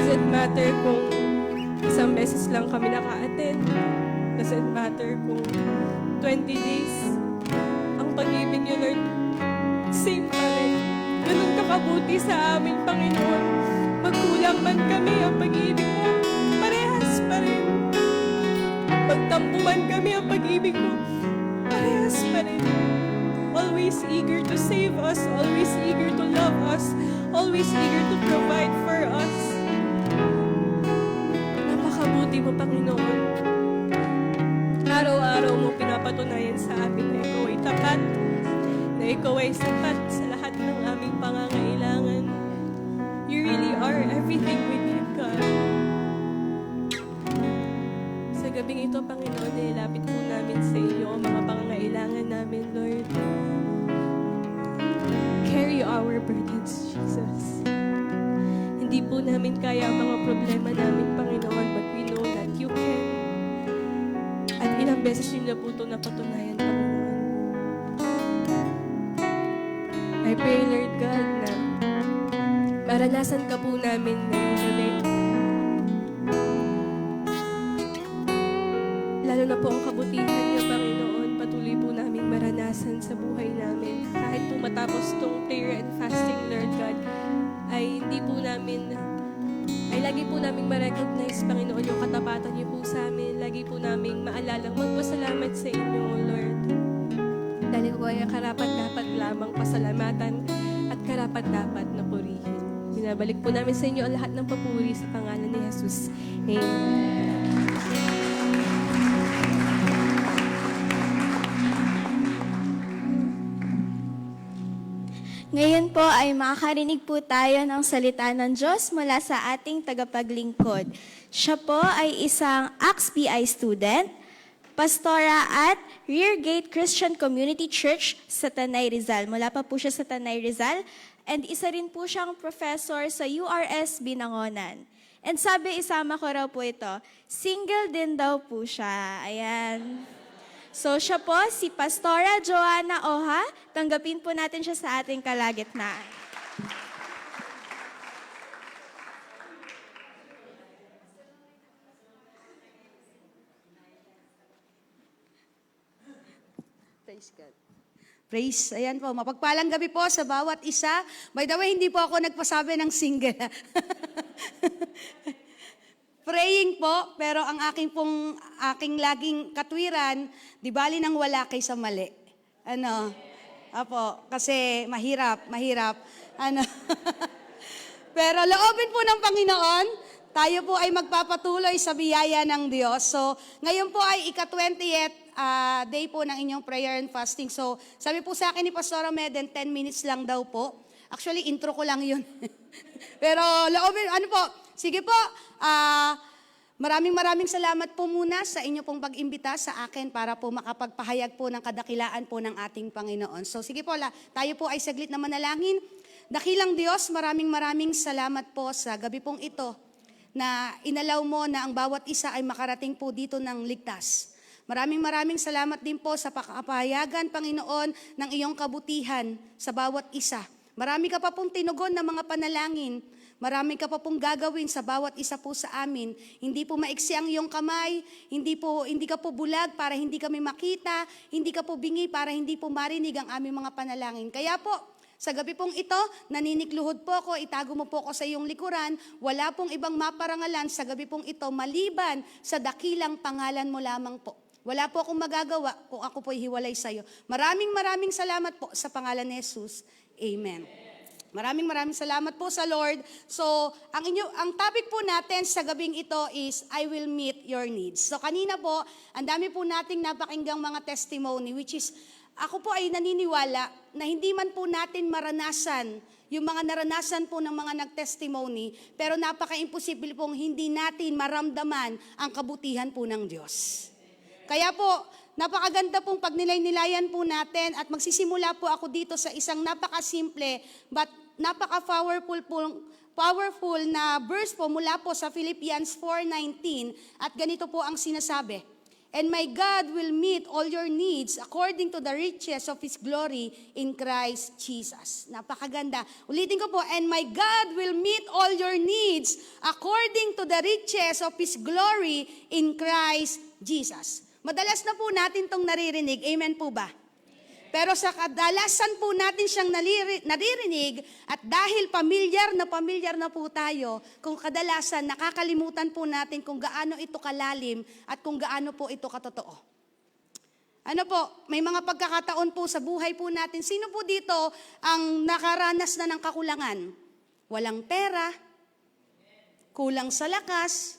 Doesn't matter kung isang beses lang kami naka-attend. Doesn't matter kung 20 days. Ang pag-ibig niyo, Lord, same pa rin. Ganun kakabuti sa amin, Panginoon. Magkulang man kami, ang pag-ibig mo, parehas pa rin. Magtampo man kami, ang pag-ibig mo, parehas pa rin. Always eager to save us, always eager to love us, always eager to provide for us. Napakabuti mo, Panginoon. Araw-araw mo pinapatunayan sa amin na ikaw ay tapat, na ikaw ay sapat sa lahat ng aming pangangailangan. You really are everything we need, God. Sa gabing ito, Panginoon, nilapit po namin sa iyo ang mga pangangailangan namin, Lord. Carry our burdens, Jesus. Hindi po namin kaya ang mga problema namin, Panginoon, but we know that you can. At ilang beses yun na po ito napatunayan, Panginoon. I pray, Lord God, na maranasan ka po namin ngayong gabi. Lalo na po ang kabutihan niyo, Panginoon, patuloy po namin maranasan sa buhay namin. Kahit po matapos tong prayer and fasting, Lord God, ay hindi po namin, ay lagi po namin ma-recognize, Panginoon, yung katapatan niyo po sa amin. Lagi po namin maalalang magpasalamat sa inyo, Lord. Dahil po ay karapat-dapat lamang pasalamatan at karapat-dapat na purihin. Binabalik po namin sa inyo ang lahat ng papuri sa pangalan ni Jesus. Amen. Ngayon po ay makakarinig po tayo ng salita ng Diyos mula sa ating tagapaglingkod. Siya po ay isang AXPI student, pastora at Reargate Christian Community Church sa Tanay Rizal. Mula pa po siya sa Tanay Rizal and isa rin po siyang professor sa URS Binangonan. And sabi, isama ko raw po ito, single din daw po siya. Ayan. So siya po, si Pastora Joanna Oha. Tanggapin po natin siya sa ating kalagitnaan. Praise God. Praise. Ayan po, mapagpalang gabi po sa bawat isa. By the way, hindi po ako nagpasabi ng single. Praying po, pero ang aking laging katwiran, di bali nang wala kaysa mali. Ano? Apo, kasi mahirap. Ano? Pero loobin po ng Panginoon, tayo po ay magpapatuloy sa biyaya ng Diyos. So, ngayon po ay ika-20th day po ng inyong prayer and fasting. So, sabi po sa akin ni Pastora Meden, 10 minutes lang daw po. Actually, intro ko lang yun. Pero loobin, ano po, sige po, maraming salamat po muna sa inyo pong pag-imbita sa akin para po makapagpahayag po ng kadakilaan po ng ating Panginoon. So sige po, tayo po ay saglit na manalangin. Dakilang Diyos, maraming salamat po sa gabi pong ito na inalaw mo na ang bawat isa ay makarating po dito ng ligtas. Maraming salamat din po sa pakapahayagan, Panginoon, ng iyong kabutihan sa bawat isa. Marami ka pa pong tinugon na mga panalangin. Marami ka pa pong gagawin sa bawat isa po sa amin. Hindi po maiksi ang iyong kamay, hindi ka po bulag para hindi kami makita, hindi ka po bingi para hindi po marinig ang aming mga panalangin. Kaya po, sa gabi pong ito, naninikluhod po ako, itago mo po ako sa iyong likuran, wala pong ibang maparangalan sa gabi pong ito, maliban sa dakilang pangalan mo lamang po. Wala po akong magagawa kung ako po'y hiwalay sa iyo. Maraming salamat po sa pangalan ni Jesus. Amen. Maraming salamat po sa Lord. So, ang topic po natin sa gabing ito is, I will meet your needs. So, kanina po, ang dami po nating napakinggang mga testimony, which is, ako po ay naniniwala na hindi man po natin maranasan yung mga naranasan po ng mga nag-testimony, pero napaka-imposible pong hindi natin maramdaman ang kabutihan po ng Diyos. Kaya po, napakaganda pong pagnilay-nilayan po natin at magsisimula po ako dito sa isang napakasimple but napaka-powerful na verse po mula po sa Philippians 4:19 at ganito po ang sinasabi. And my God will meet all your needs according to the riches of His glory in Christ Jesus. Napakaganda. Ulitin ko po, and my God will meet all your needs according to the riches of His glory in Christ Jesus. Madalas na po natin itong naririnig. Amen po ba? Pero sa kadalasan po natin siyang naririnig at dahil pamilyar na po tayo, kung kadalasan nakakalimutan po natin kung gaano ito kalalim at kung gaano po ito katotoo. Ano po, may mga pagkakataon po sa buhay po natin. Sino po dito ang nakaranas na ng kakulangan? Walang pera, kulang sa lakas,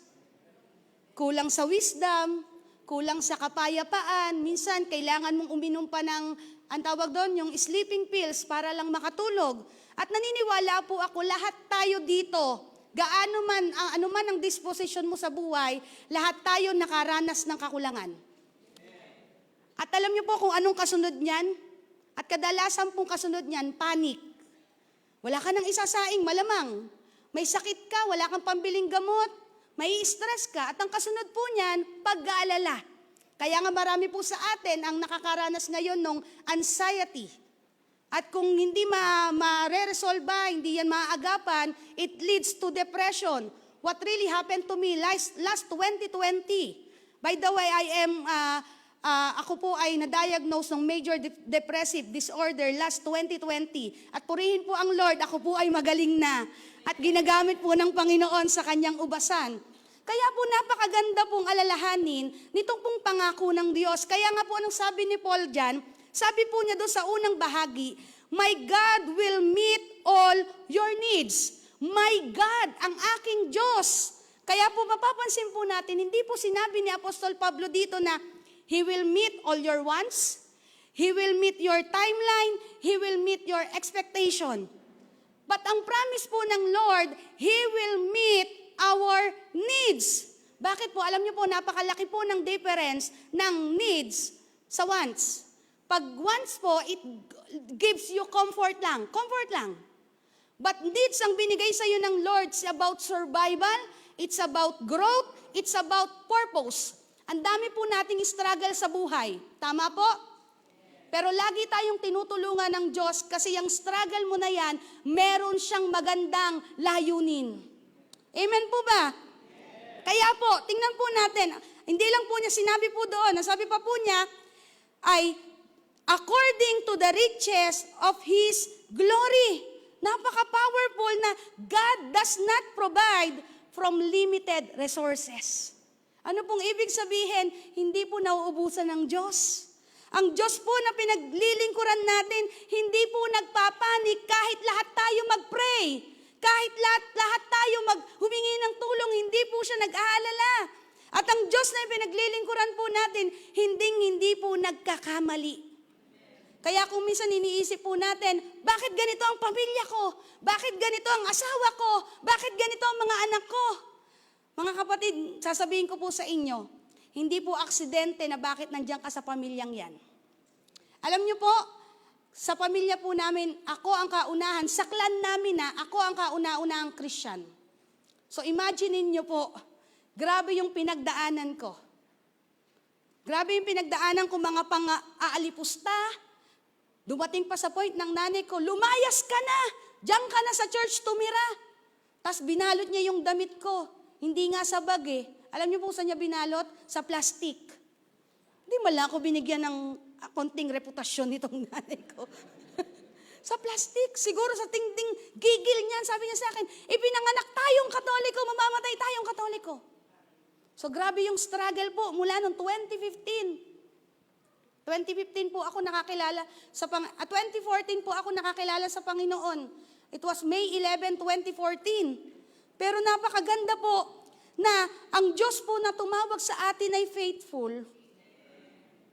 kulang sa wisdom, kulang sa kapayapaan. Minsan, kailangan mong uminom pa ng, ang tawag doon, yung sleeping pills para lang makatulog. At naniniwala po ako, lahat tayo dito, gaano man, ano man ang disposition mo sa buhay, lahat tayo nakaranas ng kakulangan. At alam niyo po kung anong kasunod niyan? At kadalasan pong kasunod niyan, panic. Wala ka nang isasaing, malamang. May sakit ka, wala kang pambiling gamot, may stress ka, at ang kasunod po niyan, pag-aalala. Kaya nga marami po sa atin ang nakakaranas ngayon ng anxiety. At kung hindi ma-resolve, hindi yan maaagapan, it leads to depression. What really happened to me last 2020? By the way, ako po ay na-diagnose ng major depressive disorder last 2020. At purihin po ang Lord, ako po ay magaling na. At ginagamit po ng Panginoon sa kanyang ubasan. Kaya po napakaganda pong alalahanin nitong pong pangako ng Diyos. Kaya nga po anong sabi ni Paul dyan, sabi po niya doon sa unang bahagi, my God will meet all your needs. My God, ang aking Diyos. Kaya po mapapansin po natin, hindi po sinabi ni Apostol Pablo dito na He will meet all your wants, He will meet your timeline, He will meet your expectation. But ang promise po ng Lord, He will meet our needs. Bakit po? Alam niyo po, napakalaki po ng difference ng needs sa wants. Pag wants po, it gives you comfort lang. Comfort lang. But needs ang binigay sa iyo ng Lord, it's about survival, it's about growth, it's about purpose. Ang dami po nating struggle sa buhay. Tama po? Pero lagi tayong tinutulungan ng Diyos kasi yung struggle mo na yan, meron siyang magandang layunin. Amen po ba? Kaya po, tingnan po natin, hindi lang po niya sinabi po doon, nasabi pa po niya, ay according to the riches of His glory. Napaka-powerful na God does not provide from limited resources. Ano pong ibig sabihin? Hindi po nauubusan ng Diyos. Ang Diyos po na pinaglilingkuran natin, hindi po nagpapanik kahit lahat tayo mag-pray. Kahit lahat tayo humingi ng tulong, hindi po siya nag-aalala. At ang Diyos na pinaglilingkuran po natin, hindi po nagkakamali. Kaya kung minsan iniisip po natin, bakit ganito ang pamilya ko? Bakit ganito ang asawa ko? Bakit ganito ang mga anak ko? Mga kapatid, sasabihin ko po sa inyo, hindi po aksidente na bakit nandiyan ka sa pamilyang yan. Alam niyo po, sa pamilya po namin, ako ang kaunahan. Sa clan namin ako ang kauna-unahang Christian. So imagine niyo po, grabe yung pinagdaanan ko. Grabe yung pinagdaanan ko mga pang-aalipusta. Dumating pa sa point ng nanay ko, lumayas ka na! Diyan ka na sa church tumira. Tapos binalot niya yung damit ko. Hindi nga sa bag eh. Alam niyo po saan niya binalot? Sa plastic. Hindi man lang ako binigyan ng konting reputasyon nitong nanay ko. Sa plastic, siguro sa tingting gigil niyan, sabi niya sa akin, ipinanganak tayong Katoliko, mamamatay tayong Katoliko. So grabe yung struggle po mula noong 2015. 2015 po ako nakakilala 2014 po ako nakakilala sa Panginoon. It was May 11, 2014. Pero napakaganda po na ang Diyos po na tumawag sa atin ay faithful.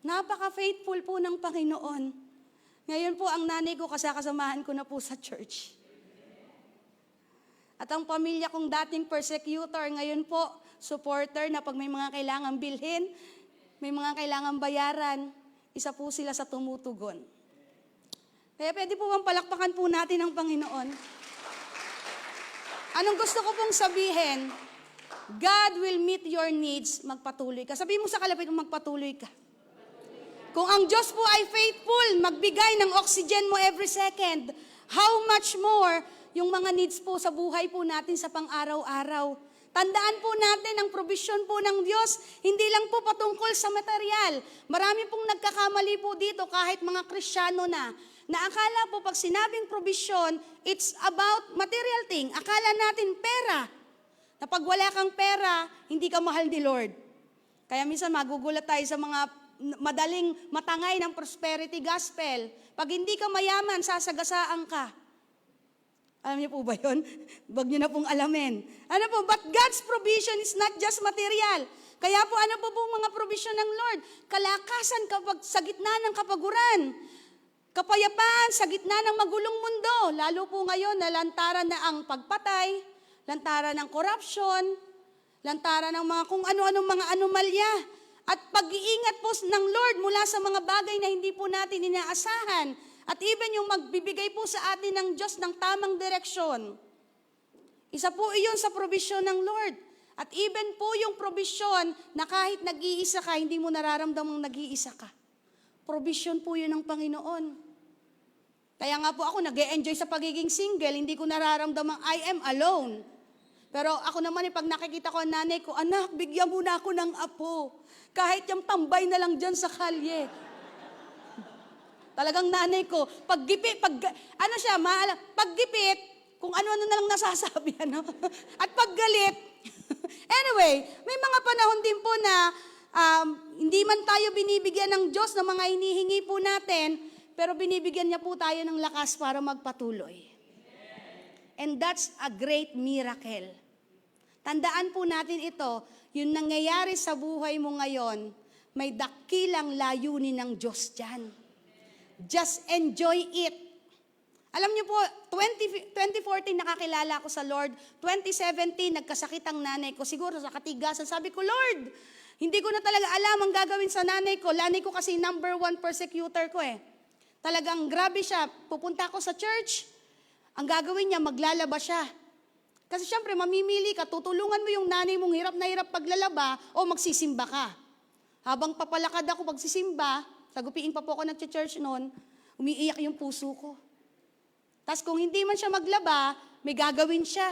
Napaka-faithful po ng Panginoon. Ngayon po ang nanay ko kasamahan ko na po sa church. At ang pamilya kong dating persecutor, ngayon po, supporter na pag may mga kailangan bilhin, may mga kailangan bayaran, isa po sila sa tumutugon. Kaya pwede po bang palakpakan po natin ang Panginoon? Anong gusto ko pong sabihin? God will meet your needs. Magpatuloy ka. Sabihin mo sa kalapit mo, magpatuloy ka. Kung ang Diyos po ay faithful, magbigay ng oxygen mo every second, how much more yung mga needs po sa buhay po natin sa pang-araw-araw. Tandaan po natin ang provision po ng Diyos, hindi lang po patungkol sa material. Marami pong nagkakamali po dito kahit mga Kristiyano na akala po pag sinabing provision, it's about material thing. Akala natin pera. Na pag wala kang pera, hindi ka mahal ni Lord. Kaya minsan magugulat tayo sa mga madaling matangay ng prosperity gospel. Pag hindi ka mayaman, sasagasaan ka. Alam niyo po ba yun? Huwag niyo na pong alamin. Ano po? But God's provision is not just material. Kaya po ano po mga provision ng Lord? Kalakasan kapag sa gitna ng kapaguran. Kapayapaan sa gitna ng magulong mundo. Lalo po ngayon na lantaran na ang pagpatay, lantaran ng corruption, lantaran ng mga kung ano-anong mga anomalya. At pag-iingat po ng Lord mula sa mga bagay na hindi po natin inaasahan. At even yung magbibigay po sa atin ng Diyos ng tamang direksyon. Isa po iyon sa provision ng Lord. At even po yung provision na kahit nag-iisa ka, hindi mo nararamdamang nag-iisa ka. Provision po yun ng Panginoon. Kaya nga po ako nag-e-enjoy sa pagiging single, hindi ko nararamdamang I am alone. Pero ako naman pag nakikita ko ang nanay ko, anak, bigyan mo na ako ng apo. Kahit yung tambay na lang dyan sa kalye. Talagang nanay ko, paggipit, paggipit, kung ano-ano na lang nasasabi, ano? At paggalit. Anyway, may mga panahon din po na hindi man tayo binibigyan ng Diyos ng mga hinihingi po natin, pero binibigyan niya po tayo ng lakas para magpatuloy. And that's a great miracle. Tandaan po natin ito, yung nangyayari sa buhay mo ngayon, may dakilang layunin ng Diyos dyan. Just enjoy it. Alam niyo po, 2014 nakakilala ako sa Lord. 2017, nagkasakit ang nanay ko. Siguro sa katigasan, sabi ko, Lord, hindi ko na talaga alam ang gagawin sa nanay ko. Nanay ko kasi number 1 persecutor ko eh. Talagang grabe siya. Pupunta ako sa church. Ang gagawin niya, maglalaba siya. Kasi syempre, mamimili ka, tutulungan mo yung nanay mong hirap na hirap paglalaba o magsisimba ka. Habang papalakad ako pagsisimba, sagupiin pa po ako nag-church noon, umiiyak yung puso ko. Tapos kung hindi man siya maglaba, may gagawin siya.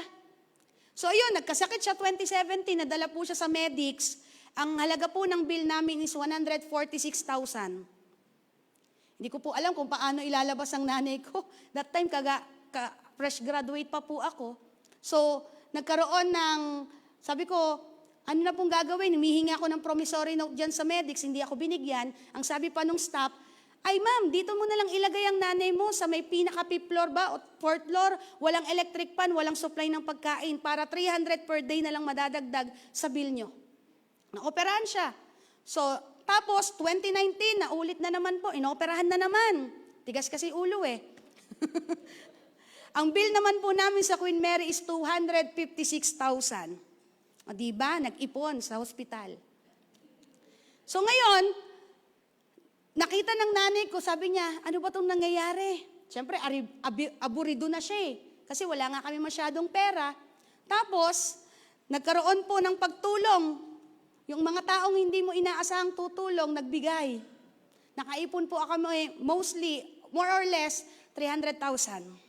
So ayun, nagkasakit siya 2017, nadala po siya sa medics. Ang halaga po ng bill namin is 146,000. Hindi ko po alam kung paano ilalabas ang nanay ko. That time, fresh graduate pa po ako. So, nagkaroon ng, sabi ko, ano na pong gagawin? Humihingi ako ng promissory note dyan sa medics, hindi ako binigyan. Ang sabi pa nung staff, ay ma'am, dito mo na lang ilagay ang nanay mo sa may pinaka-fifth floor ba o fourth floor, walang electric pan, walang supply ng pagkain, para 300 per day na lang madadagdag sa bill nyo. Naoperahan siya. So, tapos 2019, naulit na naman po, inoperahan na naman. Tigas kasi ulo eh. Ang bill naman po namin sa Queen Mary is 256,000. O diba, nag-ipon sa hospital. So ngayon, nakita ng nanay ko, sabi niya, ano ba itong nangyayari? Siyempre, aburido na siya eh. Kasi wala nga kami masyadong pera. Tapos, nagkaroon po ng pagtulong. Yung mga taong hindi mo inaasahang tutulong, nagbigay. Nakaipon po ako mostly, more or less, 300,000.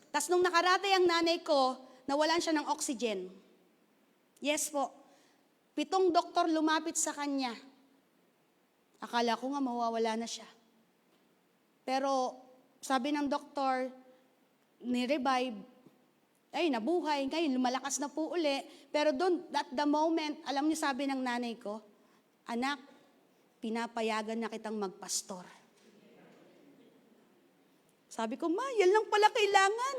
Tapos nung nakaratay ang nanay ko, nawalan siya ng oxygen. Yes po. 7 doktor lumapit sa kanya. Akala ko nga mawawala na siya. Pero sabi ng doktor, ni-revive, ay nabuhay, ngayon lumalakas na po uli. Pero doon, at the moment, alam niyo sabi ng nanay ko, anak, pinapayagan na kitang magpastor. Sabi ko, ma, yan lang pala kailangan.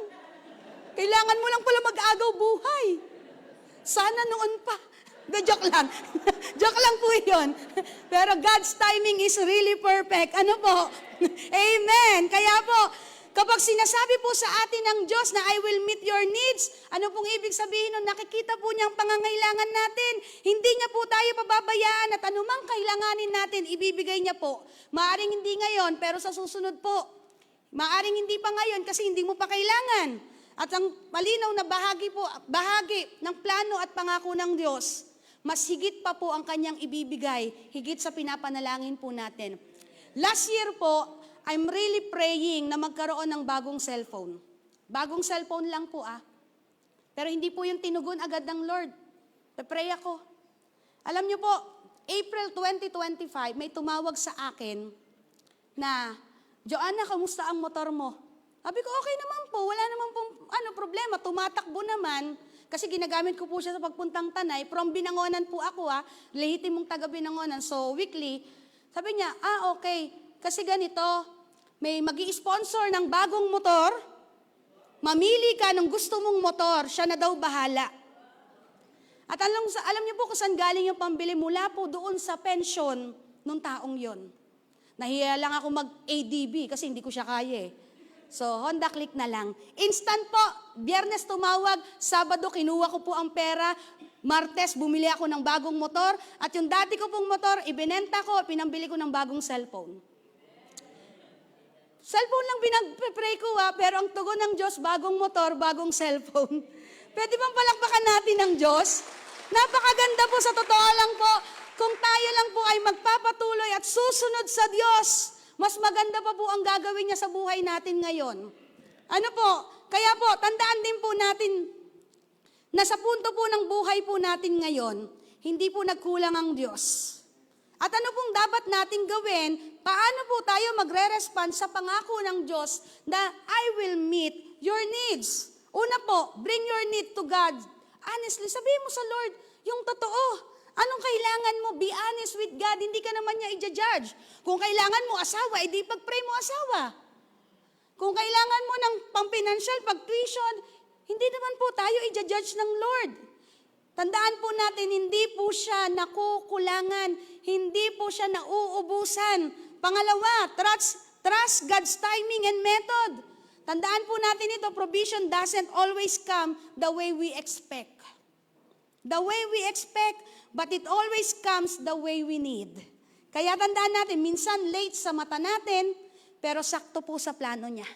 Kailangan mo lang pala mag-agaw buhay. Sana noon pa. Joke lang. Joke lang po yun. Pero God's timing is really perfect. Ano po? Amen. Kaya po, kapag sinasabi po sa atin ng Diyos na I will meet your needs, ano pong ibig sabihin nun? Nakikita po niya ang pangangailangan natin. Hindi niya po tayo pababayaan at anumang kailanganin natin, ibibigay niya po. Maaring hindi ngayon, pero sa susunod po. Maaring hindi pa ngayon kasi hindi mo pa kailangan. at ang malinaw na bahagi ng plano at pangako ng Diyos, mas higit pa po ang kanyang ibibigay, higit sa pinapanalangin po natin. Last year po, I'm really praying na magkaroon ng bagong cellphone. Bagong cellphone lang po Pero hindi po yung tinugon agad ng Lord. Pray ako. Alam niyo po, April 2025, may tumawag sa akin na, Joanna, kamusta ang motor mo? Sabi ko, okay naman po, wala naman pong problema, tumatakbo naman, kasi ginagamit ko po siya sa pagpuntang Tanay, from Binangonan po ako lehitimong taga Binangonan, so weekly. Sabi niya, okay, kasi ganito, may magi-sponsor ng bagong motor, mamili ka ng gusto mong motor, siya na daw bahala. At alam niyo po kung saan galing yung pambili mula po doon sa pension nung taong yon. Nahiya lang ako mag-ADB kasi hindi ko siya kaya So, Honda Click na lang. Instant po, Biyernes tumawag, Sabado kinuha ko po ang pera, Martes bumili ako ng bagong motor, at yung dati ko pong motor, ibinenta ko, pinambili ko ng bagong cellphone. Cellphone lang pinag-pray ko pero ang tugon ng Diyos, bagong motor, bagong cellphone. Pwede bang palakpakan natin ng Diyos? Napakaganda po, sa totoo lang po, kung tayo lang po ay magpapatuloy at susunod sa Diyos, mas maganda pa po ang gagawin niya sa buhay natin ngayon. Ano po? Kaya po, tandaan din po natin na sa punto po ng buhay po natin ngayon, hindi po nagkulang ang Diyos. At ano pong dapat nating gawin? Paano po tayo magre-respond sa pangako ng Diyos na I will meet your needs? Una po, bring your need to God. Honestly, sabihin mo sa Lord, yung totoo. Anong kailangan mo? Be honest with God. Hindi ka naman niya i-judge. Kung kailangan mo asawa, edi pag-pray mo asawa. Kung kailangan mo ng pang-financial, pag-tuition, hindi naman po tayo i-judge ng Lord. Tandaan po natin, hindi po siya nakukulangan. Hindi po siya nauubusan. Pangalawa, trust God's timing and method. Tandaan po natin ito, provision doesn't always come the way we expect. The way we expect, but it always comes the way we need. Kaya tandaan natin, minsan late sa mata natin, pero sakto po sa plano niya.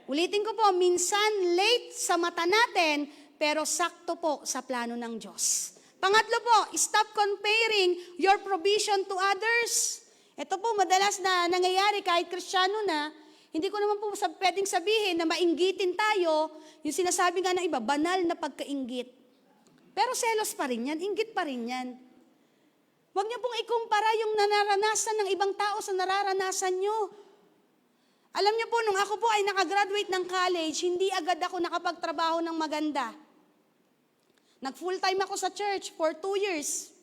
Ulitin ko po, minsan late sa mata natin, pero sakto po sa plano ng Diyos. Pangatlo po, stop comparing your provision to others. Ito po, madalas na nangyayari kahit Kristiyano na, hindi ko naman po pwedeng sabihin na mainggitin tayo, yung sinasabi nga ng iba, banal na pagkainggit. Pero selos pa rin yan, inggit pa rin yan. Huwag niyo pong ikumpara yung nararanasan ng ibang tao sa nararanasan niyo. Alam niyo po, nung ako po ay nakagraduate ng college, hindi agad ako nakapagtrabaho ng maganda. Nag-full-time ako sa church for 2 years.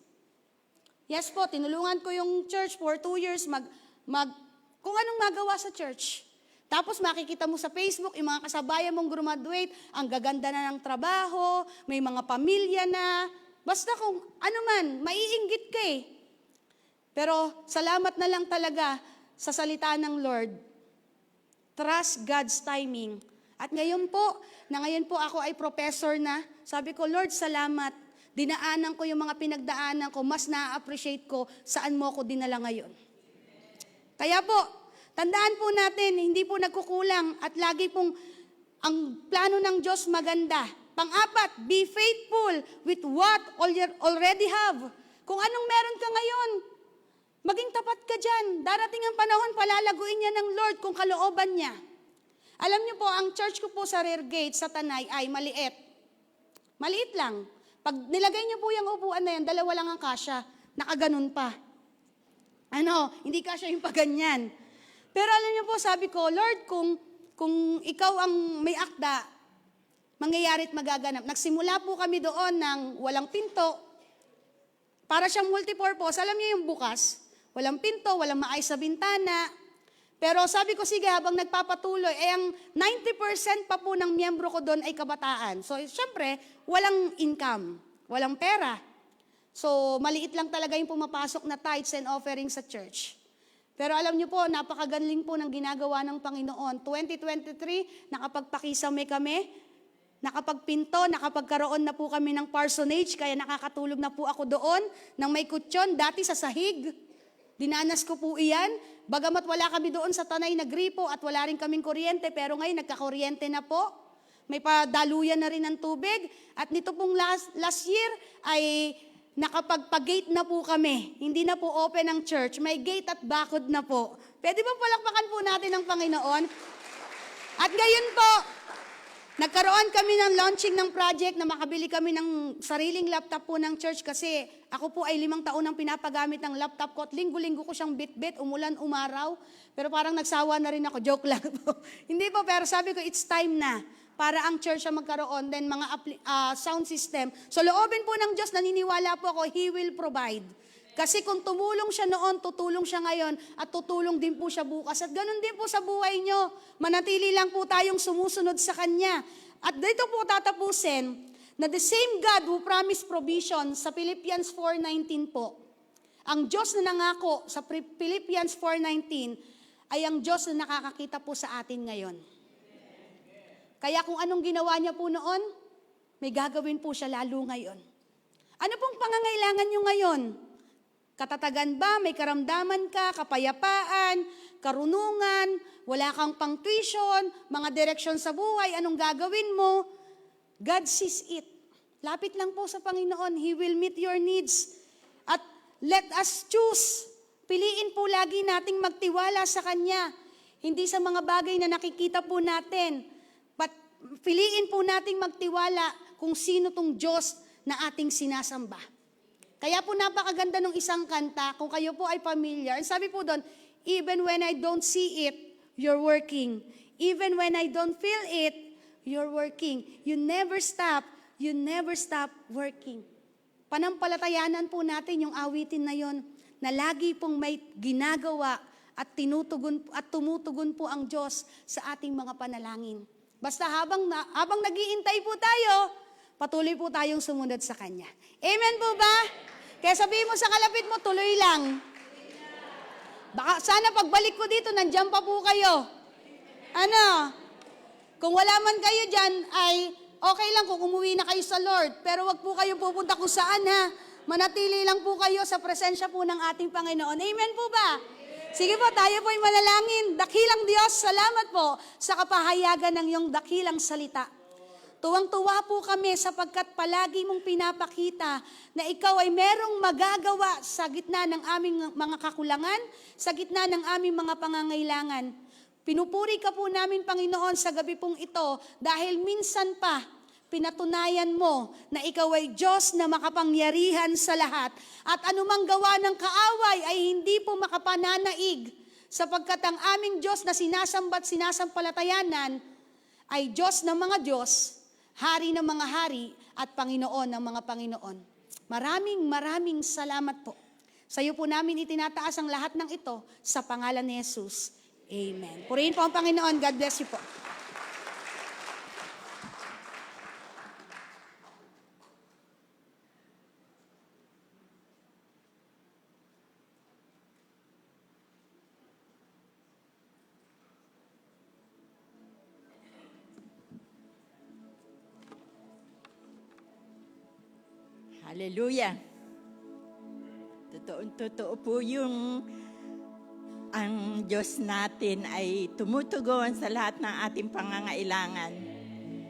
Yes po, tinulungan ko yung church for 2 years, kung anong magawa sa church. Tapos makikita mo sa Facebook, yung mga kasabayan mong graduate, ang gaganda na ng trabaho, may mga pamilya na, basta kung ano man, maiinggit ka Pero salamat na lang talaga sa salita ng Lord. Trust God's timing. At ngayon po ako ay professor na, sabi ko, Lord, salamat. Dinaanan ko yung mga pinagdaanan ko, mas na-appreciate ko saan mo ako dinala ngayon. Kaya po, tandaan po natin, hindi po nagkukulang at lagi pong ang plano ng Diyos maganda. Pang-apat, be faithful with what already have. Kung anong meron ka ngayon, maging tapat ka dyan. Darating ang panahon, palalaguin niya ng Lord kung kalooban niya. Alam niyo po, ang church ko po sa rear gate sa Tanay ay maliit. Maliit lang. Pag nilagay niyo po yung upuan na yan, 2 lang ang kasya. Nakaganon pa. Hindi kasya yung paganyan. Pero alam niyo po, sabi ko, Lord, kung ikaw ang may akda, mangyayari't magaganap. Nagsimula po kami doon ng walang pinto. Para siyang multipurpose. Alam niyo yung bukas, walang pinto, walang maayos sa bintana. Pero sabi ko, sige, habang nagpapatuloy, ang 90% pa po ng miyembro ko doon ay kabataan. So, syempre, walang income, walang pera. So, maliit lang talaga yung pumapasok na tithes and offerings sa church. Pero alam niyo po, napakagaling po ng ginagawa ng Panginoon. 2023, nakapagpakisame kami, nakapagpinto, nakapagkaroon na po kami ng parsonage, kaya nakakatulog na po ako doon ng may kutsyon, dati sa sahig. Dinanas ko po iyan. Bagamat wala kami doon sa Tanay na gripo at wala rin kaming kuryente, pero ngayon nagkakuryente na po. may padaluyan na rin ng tubig. At nito pong last year ay nakapagpa-gate na po kami. Hindi na po open ang church. May gate at bakod na po. Pwede ba palakpakan po natin ang Panginoon? At ngayon po, nagkaroon kami ng launching ng project na makabili kami ng sariling laptop po ng church kasi ako po ay 5 taon nang pinapagamit ng laptop ko at linggo-linggo ko siyang bit-bit, umulan, umaraw. Pero parang nagsawa na rin ako, joke lang po. Hindi po, pero sabi ko, it's time na para ang church ang magkaroon, then mga sound system. So loobin po ng Diyos, naniniwala po ako, He will provide. Kasi kung tumulong siya noon, tutulong siya ngayon, at tutulong din po siya bukas. At ganun din po sa buhay nyo. Manatili lang po tayong sumusunod sa Kanya. At dito po tatapusin, na the same God who promised provision sa Philippians 4:19 po. Ang Diyos na nangako sa Philippians 4:19 ay ang Diyos na nakakakita po sa atin ngayon. Kaya kung anong ginawa niya po noon, may gagawin po siya lalo ngayon. Ano pong pangangailangan nyo ngayon? Katatagan ba? May karamdaman ka? Kapayapaan? Karunungan? Wala kang pang-tuition? Mga direksyon sa buhay? Anong gagawin mo? God sees it. Lapit lang po sa Panginoon. He will meet your needs. At let us choose. Piliin po lagi nating magtiwala sa Kanya. Hindi sa mga bagay na nakikita po natin. But piliin po nating magtiwala kung sino tong Diyos na ating sinasamba. Kaya po napakaganda ng isang kanta, kung kayo po ay familiar. Sabi po doon, even when I don't see it, you're working. Even when I don't feel it, you're working. You never stop working. Panampalatayanan po natin yung awitin na yon na lagi pong may ginagawa at tumutugon po ang Diyos sa ating mga panalangin. Basta habang nag-iintay po tayo, patuloy po tayong sumunod sa Kanya. Amen po ba? Kaya sabihin mo sa kalapit mo, tuloy lang. Baka sana pagbalik ko dito, nandiyan pa po kayo. Ano? Kung wala man kayo dyan, ay okay lang kung umuwi na kayo sa Lord. Pero wag po kayo pupunta kung saan ha. Manatili lang po kayo sa presensya po ng ating Panginoon. Amen po ba? Sige po, tayo po ay manalangin. Dakilang Diyos, salamat po sa kapahayagan ng iyong dakilang salita. Tuwang-tuwa po kami sapagkat palagi mong pinapakita na ikaw ay merong magagawa sa gitna ng aming mga kakulangan, sa gitna ng aming mga pangangailangan. Pinupuri ka po namin, Panginoon, sa gabi pong ito dahil minsan pa pinatunayan mo na ikaw ay Diyos na makapangyarihan sa lahat. At anumang gawa ng kaaway ay hindi po makapananaig sapagkat ang aming Diyos na sinasambat sinasampalatayanan ay Diyos ng mga Diyos, Hari ng mga hari at Panginoon ng mga Panginoon. Maraming salamat po. Sa iyo po namin itinataas ang lahat ng ito sa pangalan ni Jesus. Amen. Purihin po ang Panginoon. God bless you po. Hallelujah. Totoo po yung ang Diyos natin ay tumutugon sa lahat ng ating pangangailangan.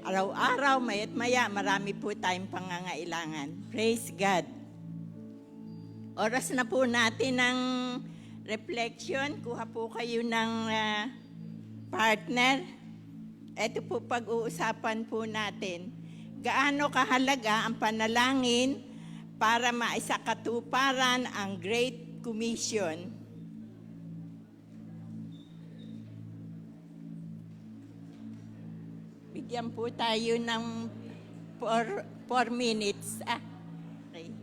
Araw-araw, maya't maya, marami po tayong pangangailangan. Praise God. Oras na po natin ng reflection. Kuha po kayo ng partner. Ito po pag-uusapan po natin. Gaano kahalaga ang panalangin para maisakatuparan ang Great Commission. Bigyan po tayo ng 4 minutes. Okay.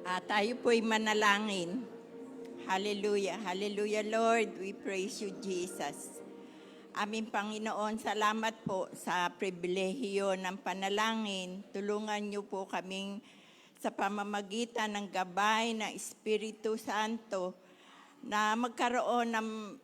Tayo po'y manalangin. Hallelujah. Hallelujah, Lord. We praise you, Jesus. Aming Panginoon, salamat po sa pribilehiyo ng panalangin. Tulungan niyo po kaming sa pamamagitan ng gabay ng Espiritu Santo na magkaroon ng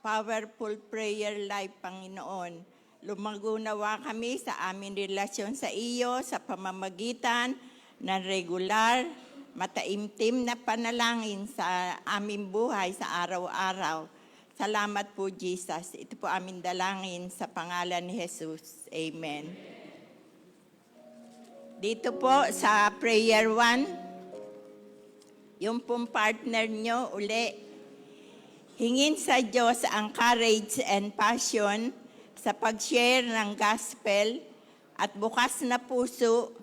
powerful prayer life, Panginoon. Lumago nawa kami sa aming relasyon sa iyo sa pamamagitan ng regular, mataimtim na panalangin sa aming buhay sa araw-araw. Salamat po, Jesus. Ito po aming dalangin sa pangalan ni Jesus. Amen. Dito po sa prayer 1, yung pong partner nyo uli, hingin sa Diyos ang courage and passion sa pag-share ng gospel at bukas na puso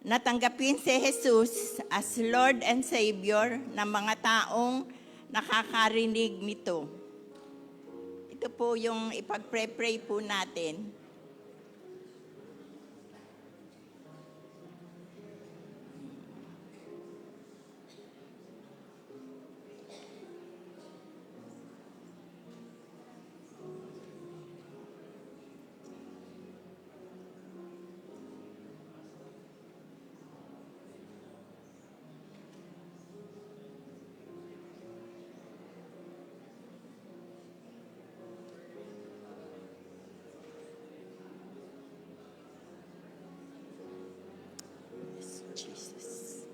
na tanggapin si Jesus as Lord and Savior ng mga taong nakakarinig nito. Ito po yung ipag-pray po natin. Yes, Jesus.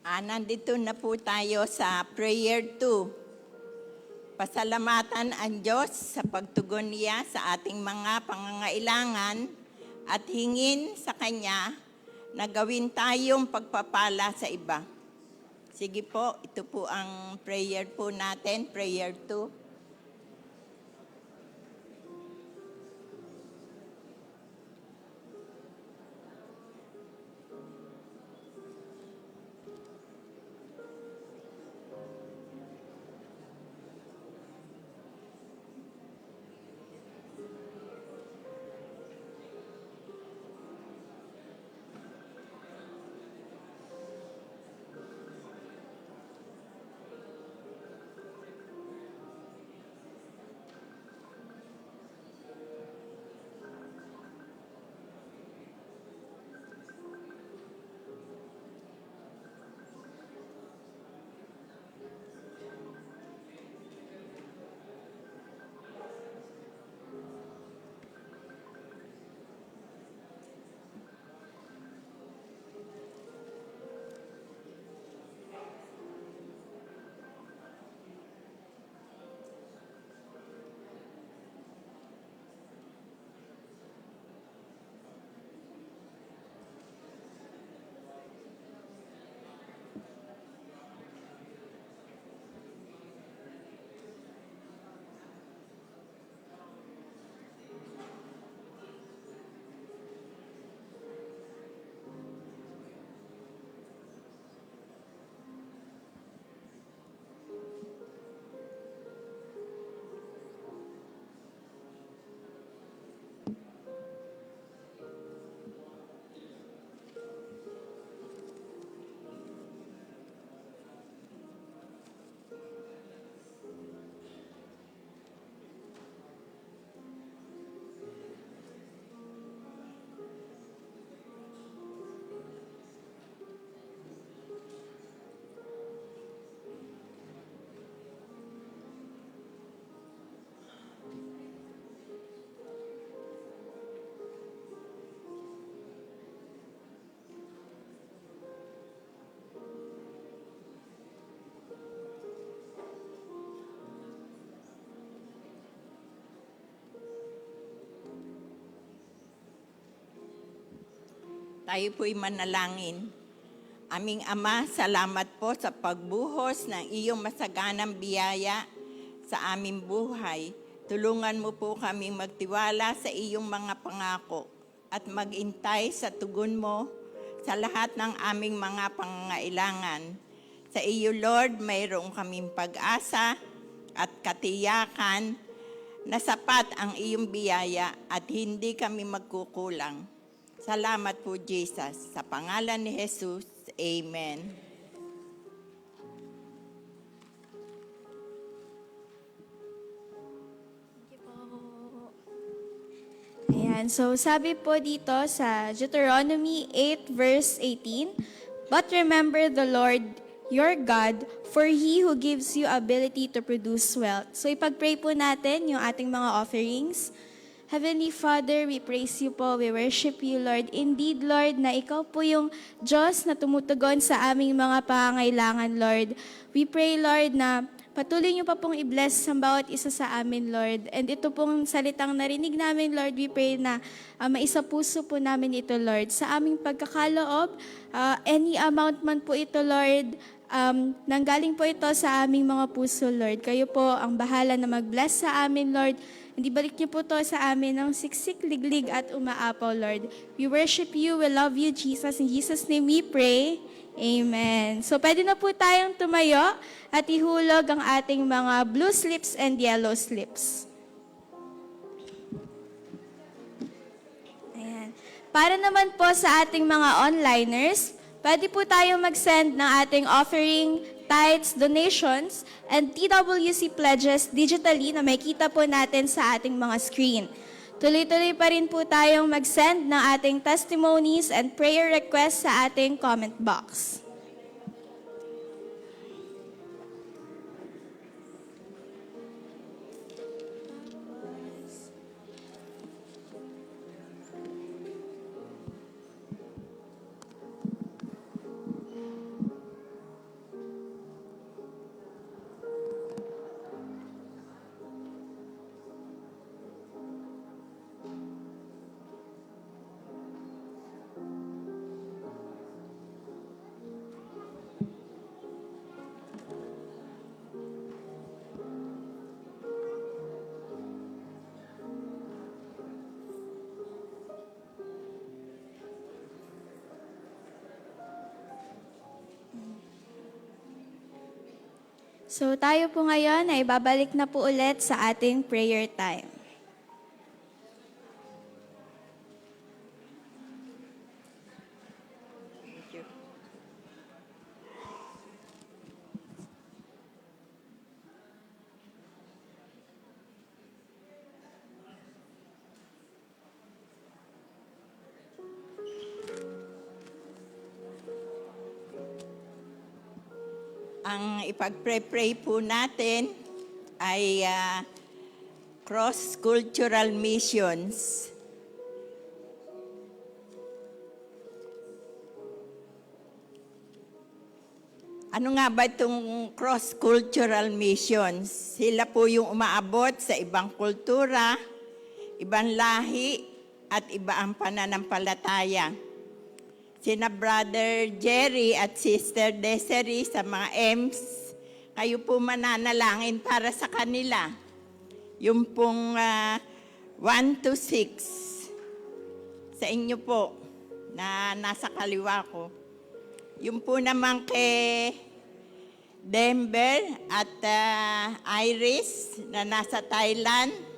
Nandito na po tayo sa prayer 2. Pasalamatan ang Diyos sa pagtugon niya sa ating mga pangangailangan at hingin sa Kanya na gawin tayong pagpapala sa iba. Sige po, ito po ang prayer po natin, prayer 2. Tayo po'y manalangin. Aming Ama, salamat po sa pagbuhos ng iyong masaganang biyaya sa aming buhay. Tulungan mo po kami magtiwala sa iyong mga pangako at magintay sa tugon mo sa lahat ng aming mga pangangailangan. Sa iyo, Lord, mayroong kaming pag-asa at katiyakan na sapat ang iyong biyaya at hindi kami magkukulang. Salamat po, Jesus. Sa pangalan ni Jesus, Amen. Ayan, so sabi po dito sa Deuteronomy 8 verse 18, "But remember the Lord your God, for He who gives you ability to produce wealth." So ipag-pray po natin yung ating mga offerings. Heavenly Father, we praise you po, we worship you, Lord. Indeed, Lord, na ikaw po yung Diyos na tumutugon sa aming mga pangangailangan, Lord. We pray, Lord, na patuloy niyo pa pong i-bless ang bawat isa sa amin, Lord. And ito pong salitang narinig namin, Lord, we pray na maisapuso po namin ito, Lord. Sa aming pagkakaloob, any amount man po ito, Lord, nanggaling po ito sa aming mga puso, Lord. Kayo po ang bahala na mag-bless sa amin, Lord. Hindi balik niyo po to sa amin ng siksik, liglig at umaapaw, Lord. We worship you, we love you, Jesus. In Jesus' name we pray. Amen. So pwede na po tayong tumayo at ihulog ang ating mga blue slips and yellow slips. Ayan. Para naman po sa ating mga onliners, pwede po tayong mag-send ng ating offering, tithes, donations, and TWC pledges digitally na makita po natin sa ating mga screen. Tuloy-tuloy pa rin po tayong mag-send ng ating testimonies and prayer requests sa ating comment box. So tayo po ngayon ay babalik na po ulit sa ating prayer time. Ang ipag-pray po natin ay cross-cultural missions. Ano nga ba itong cross-cultural missions? Sila po yung umaabot sa ibang kultura, ibang lahi, at iba ang pananampalataya. Sina Brother Jerry at Sister Desiree sa mga EMS, kayo po mananalangin para sa kanila. Yung pong 1 to 6 sa inyo po na nasa kaliwa ko. Yung po naman kay Denver at Iris na nasa Thailand.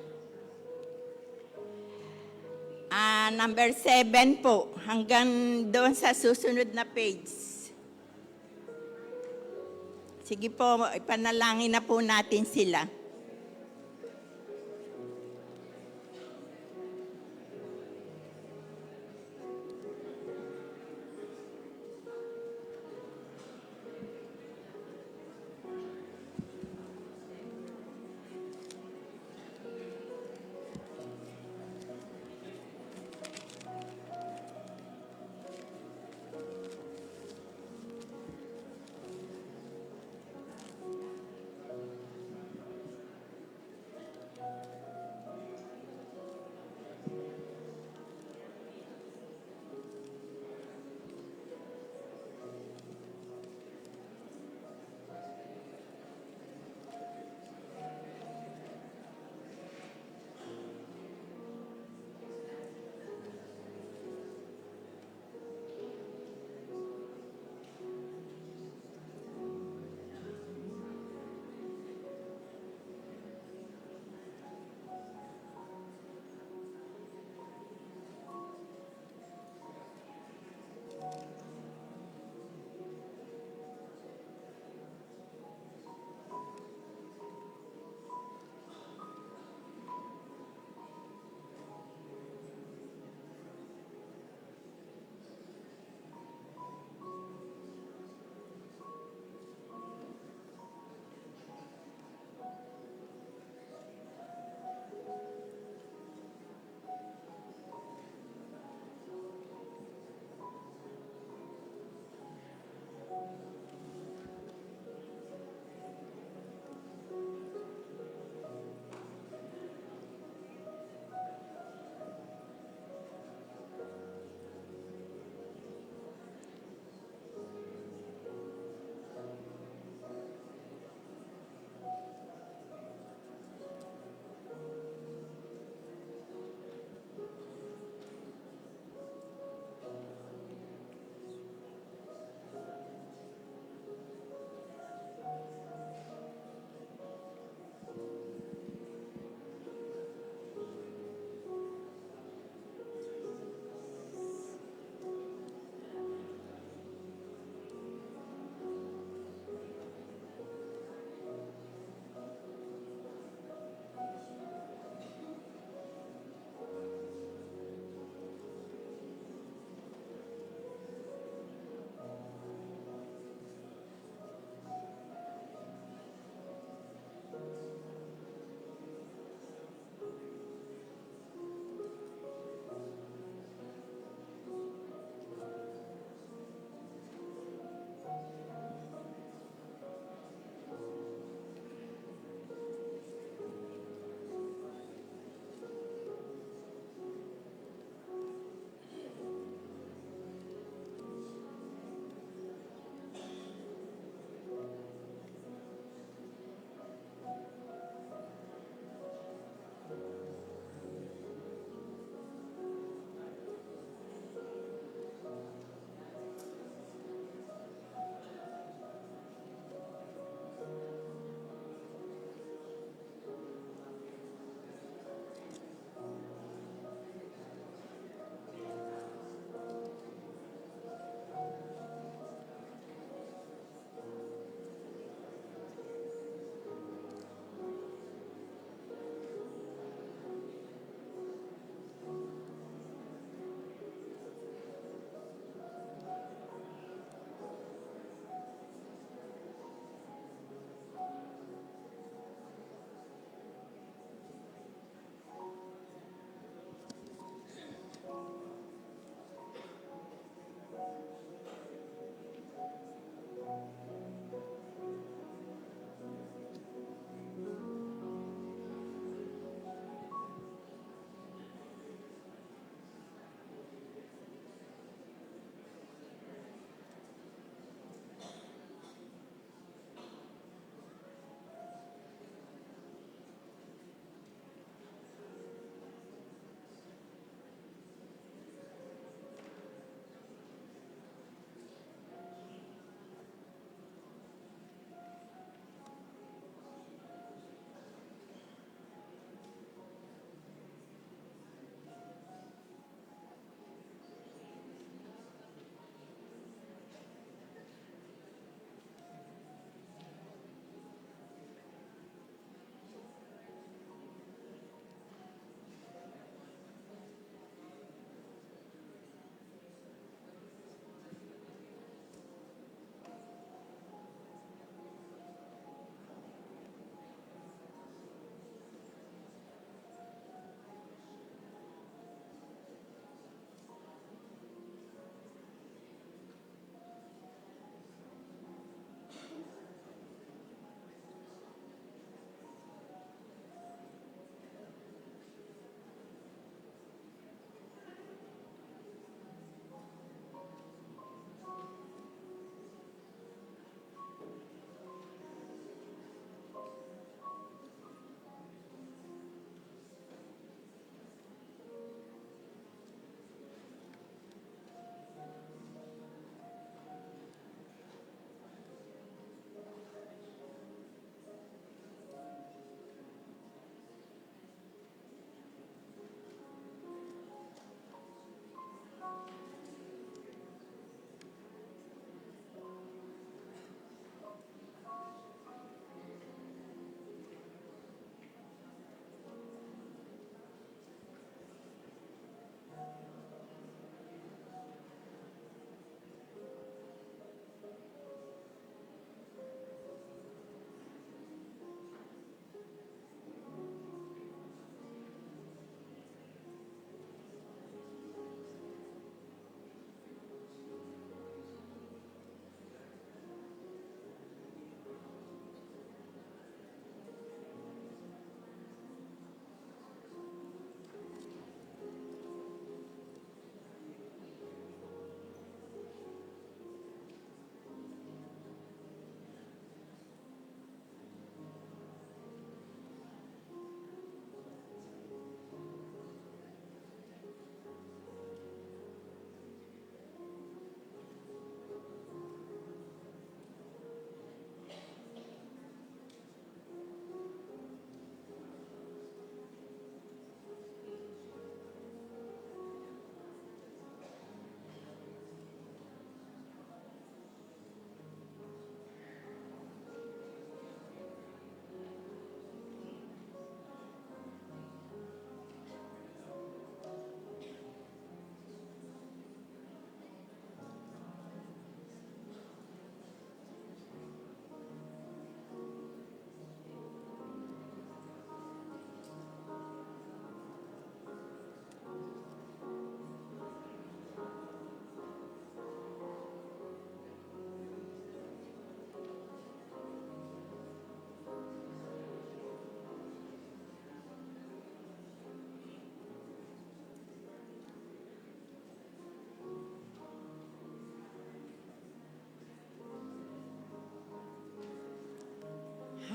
Number 7 po, hanggang doon sa susunod na page. Sige po, ipanalangin na po natin sila.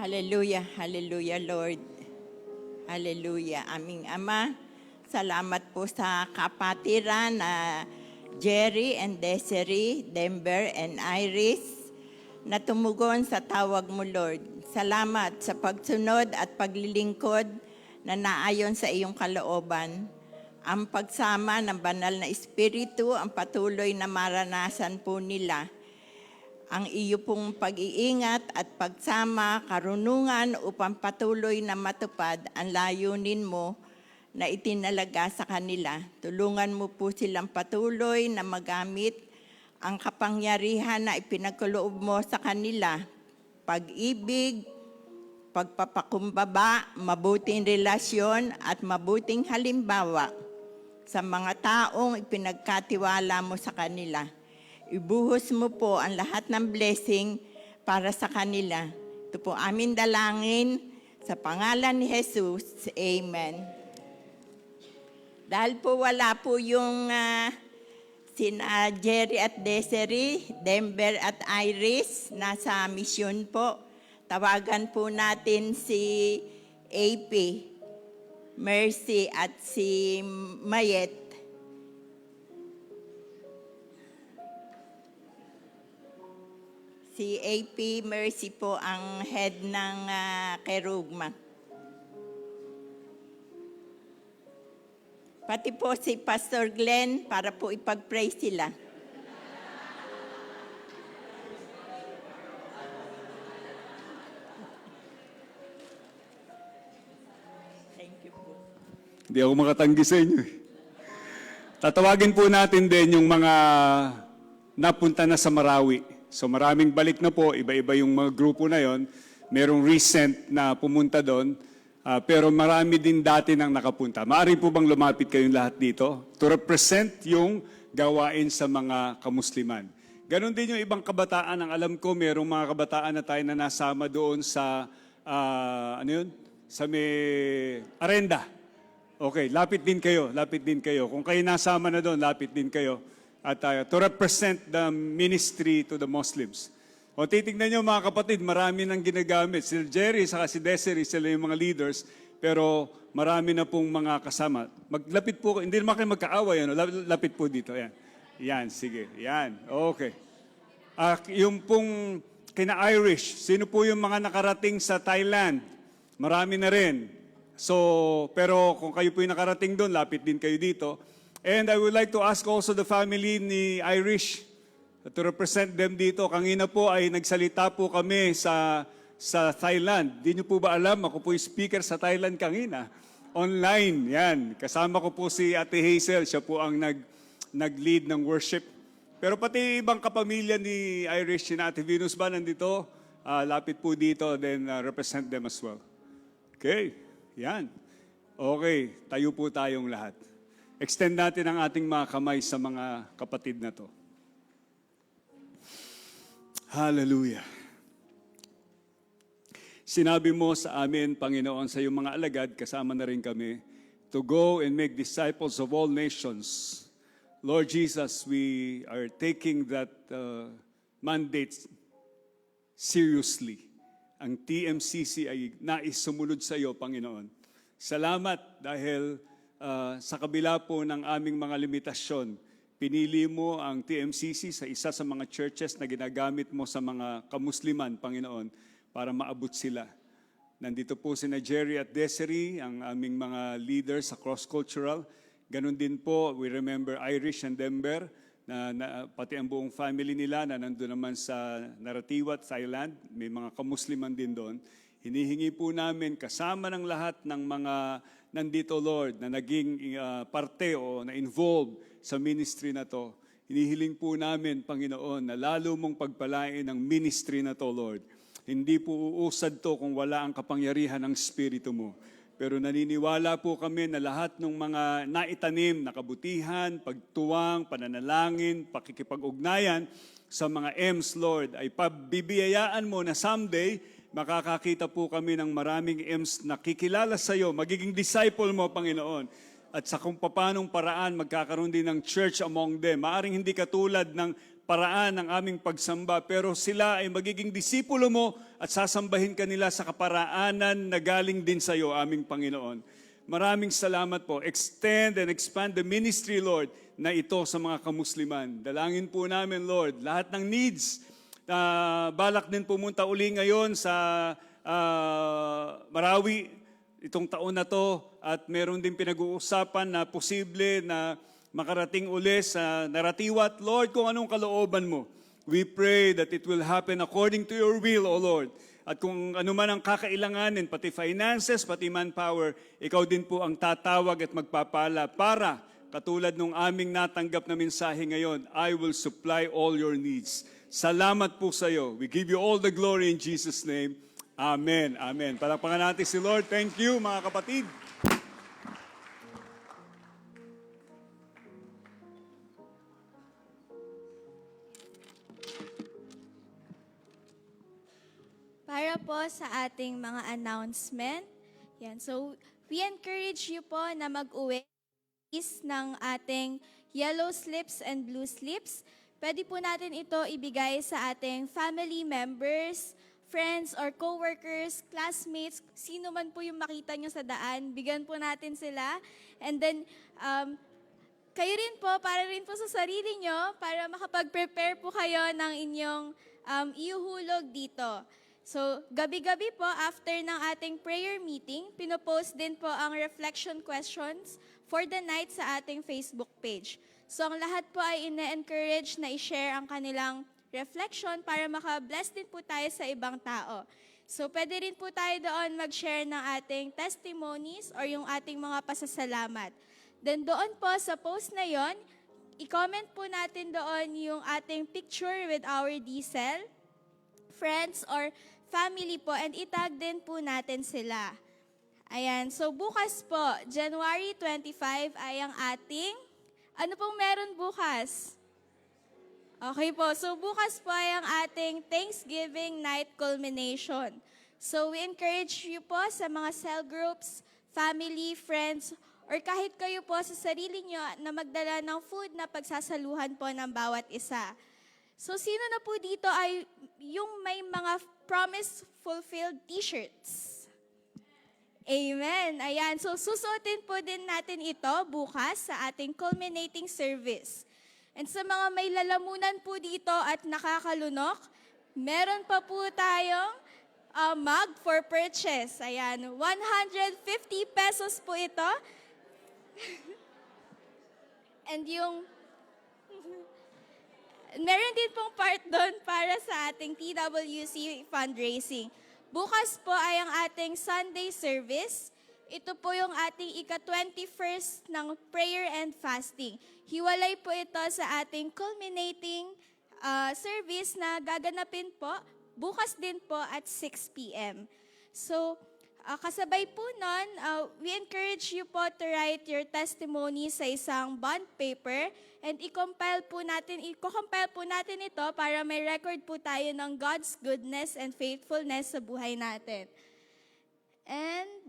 Hallelujah, hallelujah, Lord. Hallelujah. Aming Ama, salamat po sa kapatiran na Jerry and Desiree, Denver and Iris na tumugon sa tawag mo, Lord. Salamat sa pagsunod at paglilingkod na naayon sa iyong kalooban. Ang pagsama ng banal na Espiritu ang patuloy na maranasan po nila. Ang iyo pong pag-iingat at pagsama, karunungan upang patuloy na matupad ang layunin mo na itinalaga sa kanila. Tulungan mo po silang patuloy na magamit ang kapangyarihan na ipinagkaloob mo sa kanila. Pag-ibig, pagpapakumbaba, mabuting relasyon at mabuting halimbawa sa mga taong ipinagkatiwala mo sa kanila. Ibuhos mo po ang lahat ng blessing para sa kanila. Ito po amin dalangin sa pangalan ni Jesus. Amen. Dahil po wala po yung sina Jerry at Desiree, Denver at Iris, nasa mission po. Tawagan po natin si AP, Mercy at si Mayet. Si AP Mercy po ang head ng Kerugma. Pati po si Pastor Glenn para po ipag-pray sila. Thank you po. Hindi ako makatanggi sa inyo. Tatawagin po natin din yung mga napunta na sa Marawi. So maraming balik na po, iba-iba yung mga grupo na yon. Merong recent na pumunta doon, pero marami din dati nang nakapunta. Maaari po bang lumapit kayong lahat dito to represent yung gawain sa mga kamusliman? Ganon din yung ibang kabataan. Ang alam ko, merong mga kabataan na tayo na nasama doon sa, sa may Arenda. Okay, lapit din kayo, lapit din kayo. Kung kayo nasama na doon, lapit din kayo. At to represent the ministry to the Muslims. O titignan nyo mga kapatid, marami nang ginagamit. Si Jerry saka si Desiree, sila yung mga leaders, pero marami na pong mga kasama. Maglapit po, hindi naman kayo magkaaway, ano? Lapit po dito, yan. Yan, sige, yan, okay. Yung pong kina Irish, sino po yung mga nakarating sa Thailand? Marami na rin. So, pero kung kayo po yung nakarating doon, lapit din kayo dito. And I would like to ask also the family ni Irish to represent them dito. Kanina po ay nagsalita po kami sa Thailand. Di nyo po ba alam, ako po yung speaker sa Thailand kanina. Online, yan. Kasama ko po si Ate Hazel, siya po ang nag-lead ng worship. Pero pati ibang kapamilya ni Irish, si Ate Venus ba nandito? Lapit po dito, then represent them as well. Okay, yan. Okay, tayo po tayong lahat. Extend natin ang ating mga kamay sa mga kapatid na to. Hallelujah. Sinabi mo sa amin, Panginoon, sa iyong mga alagad, kasama na rin kami, to go and make disciples of all nations. Lord Jesus, we are taking that mandate seriously. Ang TMCC ay nais sumunod sa iyo, Panginoon. Salamat dahil sa kabila po ng aming mga limitasyon, pinili mo ang TMCC sa isa sa mga churches na ginagamit mo sa mga kamusliman, Panginoon, para maabot sila. Nandito po si Jerry at Desiree, ang aming mga leaders sa cross-cultural. Ganon din po, we remember Irish and Denver, pati ang buong family nila na nandun naman sa Naratiwat, Thailand. May mga kamusliman din doon. Hinihingi po namin kasama ng lahat ng mga nandito, Lord, na naging parte o na-involved sa ministry na to. Hinihiling po namin, Panginoon, na lalo mong pagpalain ang ministry na to, Lord. Hindi po uusad to kung wala ang kapangyarihan ng Espiritu mo. Pero naniniwala po kami na lahat ng mga naitanim na kabutihan, pagtuwang, pananalangin, pakikipag-ugnayan sa mga M's, Lord, ay pabibiyayaan mo na someday makakakita po kami ng maraming M's na kikilala sa iyo, magiging disciple mo, Panginoon. At sa kung paanong paraan magkakaroon din ng church among them. Maaring hindi katulad ng paraan ng aming pagsamba, pero sila ay magiging disipulo mo at sasambahin ka nila sa kaparaanan na galing din sa iyo, aming Panginoon. Maraming salamat po. Extend and expand the ministry, Lord, na ito sa mga kamusliman. Dalangin po namin, Lord, lahat ng needs. Balak din pumunta uli ngayon sa Marawi itong taon na to at meron din pinag-uusapan na posible na makarating uli sa Naratiwat. Lord, kung anong kalooban mo, we pray that it will happen according to your will, O Lord. At kung ano man ang kakailanganin, pati finances, pati manpower, ikaw din po ang tatawag at magpapala para, katulad nung aming natanggap na mensahe ngayon, I will supply all your needs. Salamat po sa iyo. We give you all the glory in Jesus' name. Amen. Amen. Palakpakan natin si Lord. Thank you, mga kapatid. Para po sa ating mga announcement, yan. So, we encourage you po na mag-uwi ng ating yellow slips and blue slips. Pwede po natin ito ibigay sa ating family members, friends or co-workers, classmates, sino man po yung makita nyo sa daan, bigyan po natin sila. And then, kayo rin po, para rin po sa sarili nyo, para makapag-prepare po kayo ng inyong iuhulog dito. So, gabi-gabi po, after ng ating prayer meeting, pinopost din po ang reflection questions for the night sa ating Facebook page. So, ang lahat po ay ine-encourage na i-share ang kanilang reflection para maka-bless din po tayo sa ibang tao. So, pwede rin po tayo doon mag-share ng ating testimonies or yung ating mga pasasalamat. Then, doon po sa post na yon, i-comment po natin doon yung ating picture with our diesel, friends, or family po, and itag din po natin sila. Ayan, so bukas po, January 25 ay ang ating, ano pong meron bukas? Okay po, so bukas po ay ang ating Thanksgiving night culmination. So we encourage you po sa mga cell groups, family, friends, or kahit kayo po sa sarili nyo na magdala ng food na pagsasaluhan po ng bawat isa. So, sino na po dito ay yung may mga promise fulfilled t-shirts? Amen. Ayan. So, susuotin po din natin ito bukas sa ating culminating service. And sa mga may lalamunan po dito at nakakalunok, meron pa po tayong mug for purchase. Ayan. 150 pesos po ito. And yung meron din pong part doon para sa ating TWC fundraising. Bukas po ay ang ating Sunday service. Ito po yung ating ika-21st ng prayer and fasting. Hiwalay po ito sa ating culminating service na gaganapin po bukas din po at 6 p.m. So, kasabay po nun, we encourage you po to write your testimony sa isang bond paper and i-compile po natin ito para may record po tayo ng God's goodness and faithfulness sa buhay natin. And,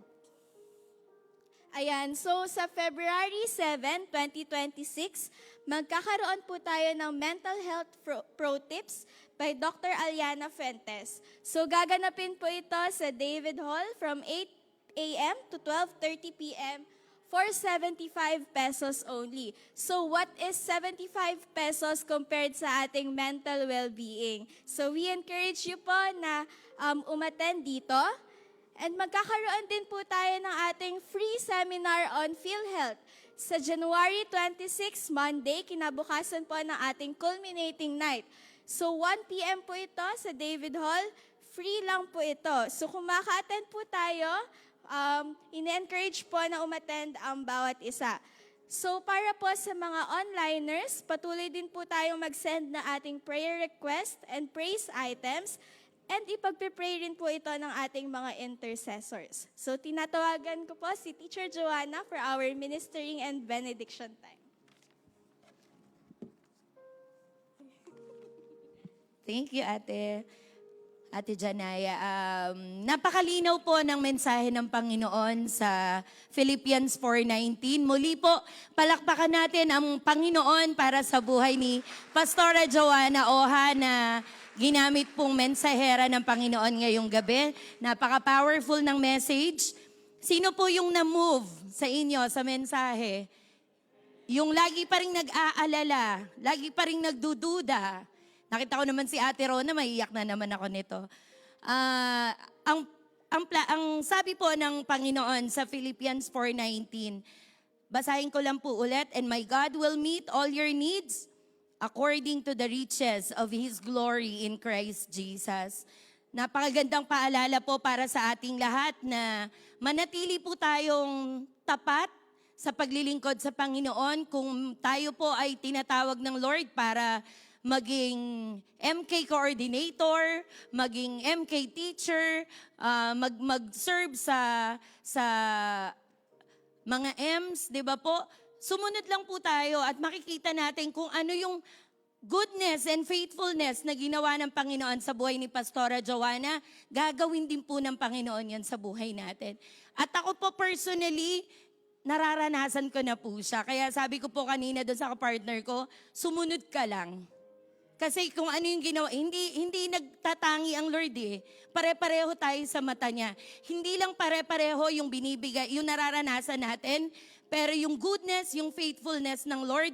ayan, so sa February 7, 2026, magkakaroon po tayo ng mental health pro tips by Dr. Aliana Fuentes. So gaganapin po ito sa David Hall from 8 a.m. to 12:30 p.m. for 75 pesos only. So what is 75 pesos compared sa ating mental well-being? So we encourage you po na umattend dito. And magkakaroon din po tayo ng ating free seminar on PhilHealth sa January 26, Monday, kinabukasan po ng ating culminating night. So 1 p.m. po ito sa David Hall, free lang po ito. So kung maka-attend po tayo, ine-encourage po na umattend ang bawat isa. So para po sa mga onliners, patuloy din po tayong mag-send na ating prayer request and praise items. And ipagpipray rin po ito ng ating mga intercessors. So tinatawagan ko po si Teacher Joanna for our ministering and benediction time. Thank you, Ate. Ate Janaya. Napakalinaw po ng mensahe ng Panginoon sa Philippians 4:19. Muli po, palakpakan natin ang Panginoon para sa buhay ni Pastora Joanna Oha na ginamit pong mensahera ng Panginoon ngayong gabi. Napaka-powerful ng message. Sino po yung na-move sa inyo sa mensahe? Yung lagi pa rin nag-aalala, lagi pa rin nagdududa. Nakita ko naman si Ate Rona, maiiyak na naman ako nito. Ang sabi po ng Panginoon sa Philippians 4:19, basahin ko lang po ulit, and my God will meet all your needs according to the riches of His glory in Christ Jesus. Napakagandang paalala po para sa ating lahat na manatili po tayong tapat sa paglilingkod sa Panginoon kung tayo po ay tinatawag ng Lord para maging MK coordinator, maging MK teacher, mag-serve sa mga M's, di ba po? Sumunod lang po tayo at makikita natin kung ano yung goodness and faithfulness na ginawa ng Panginoon sa buhay ni Pastora Joanna, gagawin din po ng Panginoon yan sa buhay natin. At ako po personally, nararanasan ko na po siya. Kaya sabi ko po kanina doon sa kapartner ko, sumunod ka lang. Kasi kung ano yung ginawa, hindi nagtatangi ang Lord eh. Pare-pareho tayo sa mata niya. Hindi lang pare-pareho yung binibigay, yung nararanasan natin, pero yung goodness, yung faithfulness ng Lord,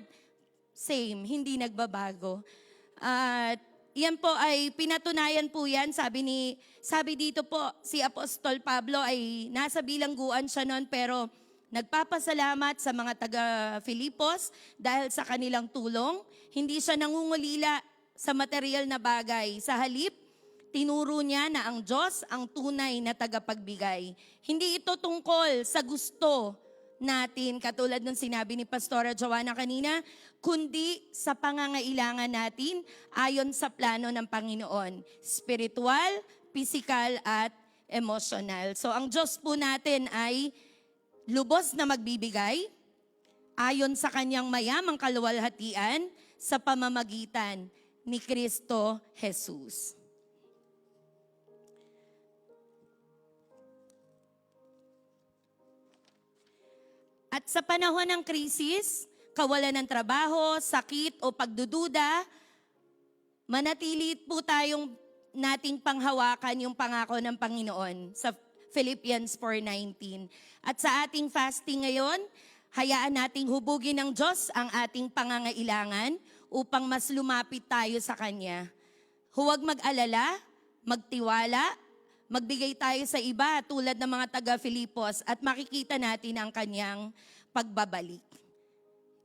same, hindi nagbabago. At yan po ay pinatunayan po yan. Sabi dito po, si Apostol Pablo ay nasa bilangguan siya noon, pero nagpapasalamat sa mga taga-Filipos dahil sa kanilang tulong. Hindi siya nangungulila sa material na bagay. Sa halip, tinuro niya na ang Diyos ang tunay na tagapagbigay. Hindi ito tungkol sa gusto natin, katulad ng sinabi ni Pastora Joanna kanina, kundi sa pangangailangan natin ayon sa plano ng Panginoon. Spiritual, physical, at emotional. So ang Diyos po natin ay lubos na magbibigay ayon sa kanyang mayamang kaluwalhatian sa pamamagitan ni Kristo Jesus. At sa panahon ng krisis, kawalan ng trabaho, sakit o pagdududa, manatili po tayong nating panghawakan yung pangako ng Panginoon sa Philippians 4:19. At sa ating fasting ngayon, hayaan nating hubugin ng Diyos ang ating pangangailangan upang mas lumapit tayo sa Kanya. Huwag mag-alala, magtiwala, magbigay tayo sa iba tulad ng mga taga-Filipos at makikita natin ang Kanyang pagbabalik.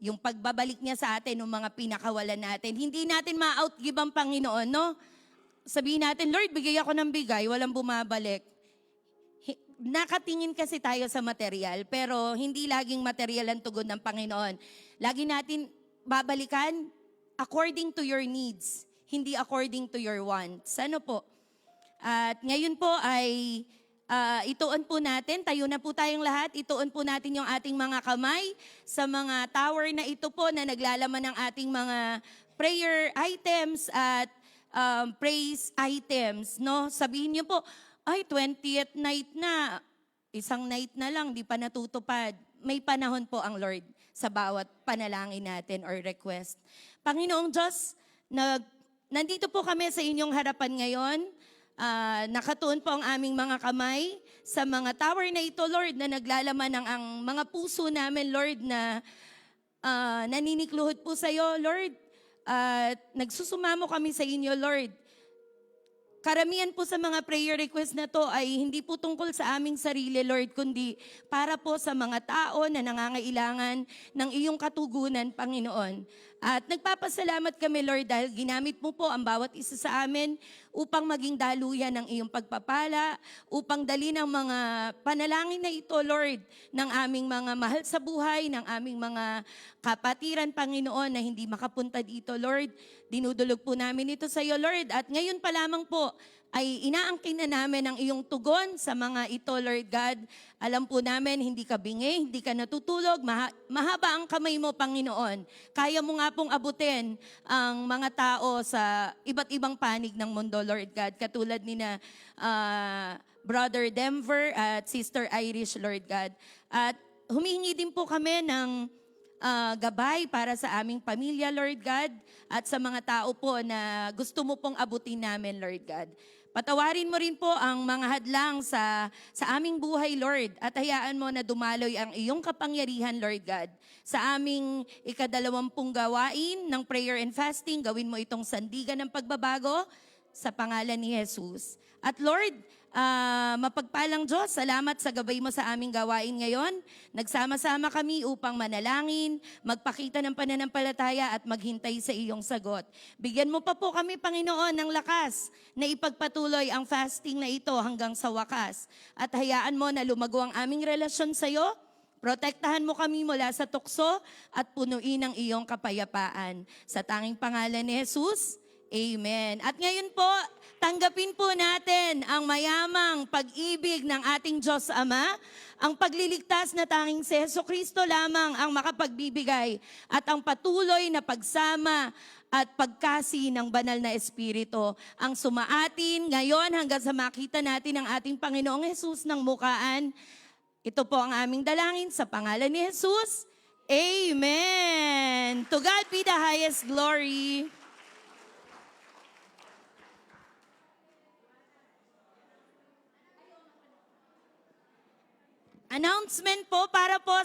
Yung pagbabalik niya sa atin, ng mga pinakawalan natin. Hindi natin ma-outgive ang Panginoon, no? Sabihin natin, Lord, bigay ako ng bigay, walang bumabalik. Nakatingin kasi tayo sa material, pero hindi laging material ang tugon ng Panginoon. Lagi natin babalikan according to your needs, hindi according to your wants. Ano po? At ngayon po ay ituon po natin, tayo na po tayong lahat, ituon po natin yung ating mga kamay sa mga tower na ito po na naglalaman ng ating mga prayer items at praise items. No? Sabihin niyo po, ay, 20th night na, isang night na lang, di pa natutupad. May panahon po ang Lord sa bawat panalangin natin or request. Panginoong Diyos, nandito po kami sa inyong harapan ngayon. Nakatuon po ang aming mga kamay sa mga tower na ito, Lord, na naglalaman ng ang mga puso namin, Lord, na naninikluhod po sa iyo, Lord. At nagsusumamo kami sa inyo, Lord. Karamihan po sa mga prayer request na to ay hindi po tungkol sa aming sarili, Lord, kundi para po sa mga tao na nangangailangan ng iyong katugunan, Panginoon. At nagpapasalamat kami, Lord, dahil ginamit mo po ang bawat isa sa amin upang maging daluyan ng iyong pagpapala, upang dali ng mga panalangin na ito, Lord, ng aming mga mahal sa buhay, ng aming mga kapatiran, Panginoon, na hindi makapunta dito, Lord. Dinudulog po namin ito sa iyo, Lord. At ngayon pa lamang po, ay inaangkin na namin ang iyong tugon sa mga ito, Lord God. Alam po namin, hindi ka bingi, hindi ka natutulog, mahaba ang kamay mo, Panginoon. Kaya mo nga pong abutin ang mga tao sa iba't ibang panig ng mundo, Lord God. Katulad ni na Brother Denver at Sister Irish, Lord God. At humihingi din po kami ng gabay para sa aming pamilya, Lord God, at sa mga tao po na gusto mo pong abutin namin, Lord God. Patawarin mo rin po ang mga hadlang sa aming buhay, Lord, at hayaan mo na dumaloy ang iyong kapangyarihan, Lord God. Sa aming ika-20 gawain ng prayer and fasting, gawin mo itong sandigan ng pagbabago sa pangalan ni Jesus. At Lord, mapagpalang Diyos, salamat sa gabay mo sa aming gawain ngayon. Nagsama-sama kami upang manalangin, magpakita ng pananampalataya at maghintay sa iyong sagot. Bigyan mo pa po kami, Panginoon, ng lakas na ipagpatuloy ang fasting na ito hanggang sa wakas. At hayaan mo na lumago ang aming relasyon sa iyo. Protektahan mo kami mula sa tukso at punuin ang iyong kapayapaan. Sa tanging pangalan ni Jesus, Amen. At ngayon po, tanggapin po natin ang mayamang pag-ibig ng ating Diyos Ama, ang pagliligtas na tanging si Jesucristo lamang ang makapagbibigay at ang patuloy na pagsama at pagkasi ng banal na Espiritu ang sumaatin ngayon hanggang sa makita natin ang ating Panginoong Jesus ng mukaan. Ito po ang aming dalangin sa pangalan ni Jesus. Amen. To God be the highest glory. Announcement po para po